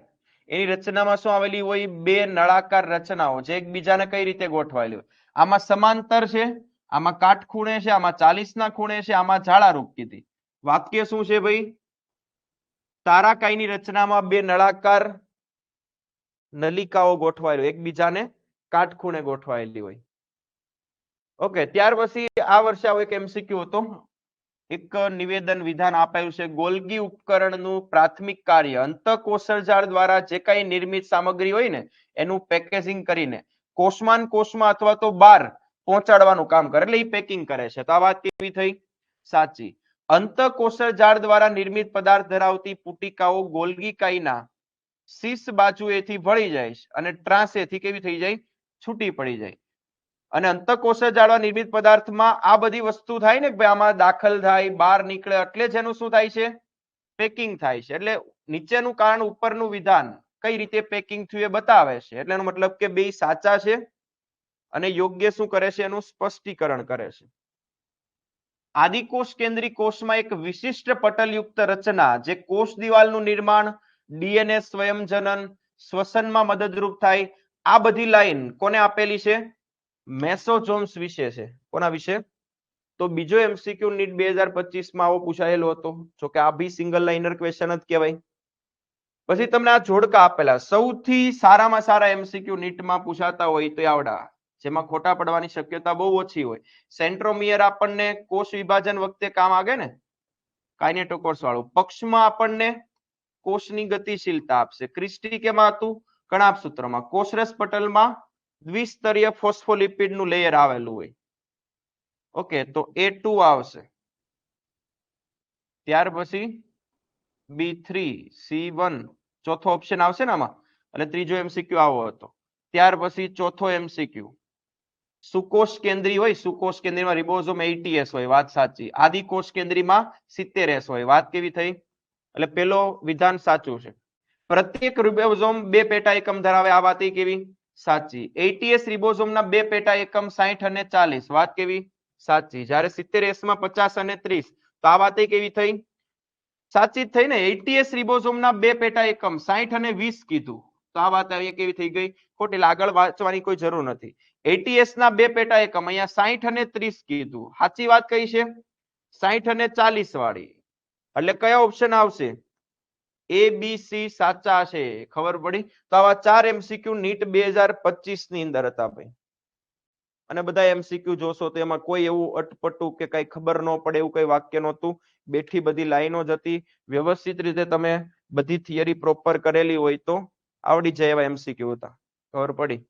એની રચનામાં શું આવેલી હોય? બે નળાકાર રચનાઓ જે એકબીજાને કઈ રીતે ગોઠવાયેલી હોય? આમાં સમાંતર છે, આમાં કાટખૂણે છે, આમાં 40 ના ખૂણે છે, આમાં જાળારૂપ કીધી. વાક્ય શું છે ભાઈ? તારાકાયની રચનામાં બે નળાકાર નલિકાઓ ગોઠવાયેલી, એકબીજાને કાટખૂણે ગોઠવાયેલી હોય. ઓકે, ત્યાર પછી આ વર્ષે આવો એક એમસીક્યુ હતો. એક નિવેદન વિધાન આપ્યું છે. ગોલ્ગી ઉપકરણનું પ્રાથમિક કાર્ય અંતઃકોષજાળ દ્વારા જે કઈ નિર્મિત સામગ્રી હોય ને એનું પેકેજિંગ કરીને કોષમાં અથવા તો બહાર પહોંચાડવાનું કામ કરે, એટલે એ પેકિંગ કરે છે. તો આ વાત કેવી થઈ? સાચી. અંતઃકોષજાળ દ્વારા નિર્મિત પદાર્થ ધરાવતી પુટિકાઓ ગોલ્ગી કાયના શીશ બાજુએથી વળી જાય અને ત્રાંસેથી કેવી થઈ જાય, છૂટી પડી જાય. અને અંતઃકોષ જાળવા નિર્મિત પદાર્થમાં આ બધી વસ્તુ થાય ને કે ભાઈ આમાં દાખલ થાય, બહાર નીકળે, એટલે જ એનું શું થાય છે, પેકિંગ થાય છે. એટલે નીચેનું કારણ ઉપરનું વિધાન કઈ રીતે પેકિંગ થયું એ બતાવે છે. એટલે એનો મતલબ કે બે સાચા છે અને યોગ્ય શું કરે છે, એનું સ્પષ્ટીકરણ કરે છે. આદિકોષ કેન્દ્રી કોષમાં એક વિશિષ્ટ પટલયુક્ત રચના જે કોષ દિવાલનું નિર્માણ, ડીએનએ સ્વયંજનન, શ્વસનમાં મદદરૂપ થાય, આ બધી લાઈન કોને આપેલી છે, મેસોઝોમ્સ વિશે છે. કોના વિશે? તો બીજો એમસીક્યુ નીટ 2025 માં આવો પૂછાયેલો હતો. જો કે આ બી સિંગલ લાઇનર ક્વેશ્ચન જ કહેવાય. પછી તમને આ જોડકા આપેલા સૌથી સારામાં સારા એમસીક્યુ નીટમાં પૂછાતા હોય તો આવડા, જેમાં ખોટા પડવાની શક્યતા બહુ ઓછી હોય. સેન્ટ્રોમિયર આપણને કોષ વિભાજન વખતે કામ આવે ને, કાઇનેટોકોર્સ વાળું. પક્ષમાં આપણને કોષની ગતિશીલતા આપશે. ક્રિસ્ટી કેમાં હતું, કણાભ સૂત્રમાં. કોષરસ પટલમાં દ્વિસ્તરીય ફોસ્ફોલિપિડનું લેયર આવેલું હોય. ઓકે, તો A2 આવશે. ત્યાર પછી B3 C1 ચોથો ઓપ્શન આવશે ને આમાં, એટલે ત્રીજો એમસીક્યુ આવો હતો. ત્યાર પછી ચોથો એમસીક્યુ સુકોષ કેન્દ્રી હોય, સુકોષ કેન્દ્રીમાં રિબોઝોમ 80S હોય, વાત સાચી. આદિકોષ કેન્દ્રીમાં 70S હોય, વાત કેવી થઈ? એટલે પેલો વિધાન સાચું છે. પ્રત્યેક રિબોઝોમ 2 પેટા એકમ ધરાવે, આ વાત કેવી? સાચી. 80S રિબોઝોમના 2 પેટા એકમ 60 અને 40, વાત કેવી? સાચી. જ્યારે 70S માં 50 અને 30, તો આ વાત કેવી થઈ? સાચી થઈ ને. 80S રિબોઝોમના 2 પેટા એકમ 60 અને 20 કીધું, તો આ વાત અહીંયા કેવી થઈ ગઈ? ખોટી. આગળ વાંચવાની કોઈ જરૂર નથી. 80S ના 2 પેટા એકમ અહીંયા 60 અને 30 કીધું, સાચી વાત કઈ છે? 60 અને 40 વાળી. એટલે કયો ઓપ્શન આવશે? A B C સાચા છે. ખબર પડી? તો આવા 4 એમસીક્યુ નીટ 2025 ની અંદર હતા ભાઈ. અને બધા એમસીક્યુ જોશો તો એમાં કોઈ એવું અટપટું કે કઈ ખબર ન પડે એવું કઈ વાક્ય નહોતું. બેઠી બધી લાઈનો જ હતી. વ્યવસ્થિત રીતે તમે બધી થિયરી પ્રોપર કરેલી હોય તો આવડી જાય એવા એમસીક્યુ હતા. ખબર પડી?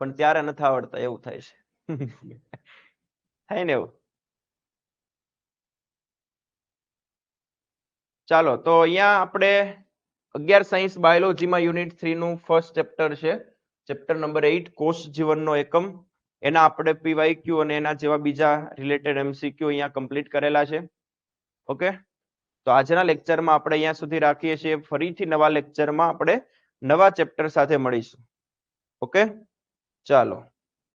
પણ ત્યારે નથી આવડતા એવું થાય છે. થાય ને એવું. ચાલો, તો અહીંયા આપણે 11 સાયન્સ બાયોલોજીમાં યુનિટ 3 નું ફર્સ્ટ ચેપ્ટર છે, ચેપ્ટર નંબર 8 કોષ જીવનનો એકમ. એના આપણે પીવાયક્યુ અને એના જેવા બીજા રિલેટેડ એમસીક્યુ અહીંયા કમ્પ્લીટ કરેલા છે. ઓકે, તો આજના લેક્ચરમાં આપણે અહીંયા સુધી રાખીએ છીએ. ફરીથી નવા લેક્ચરમાં આપણે નવા ચેપ્ટર સાથે મળીશું. ઓકે, ચાલો.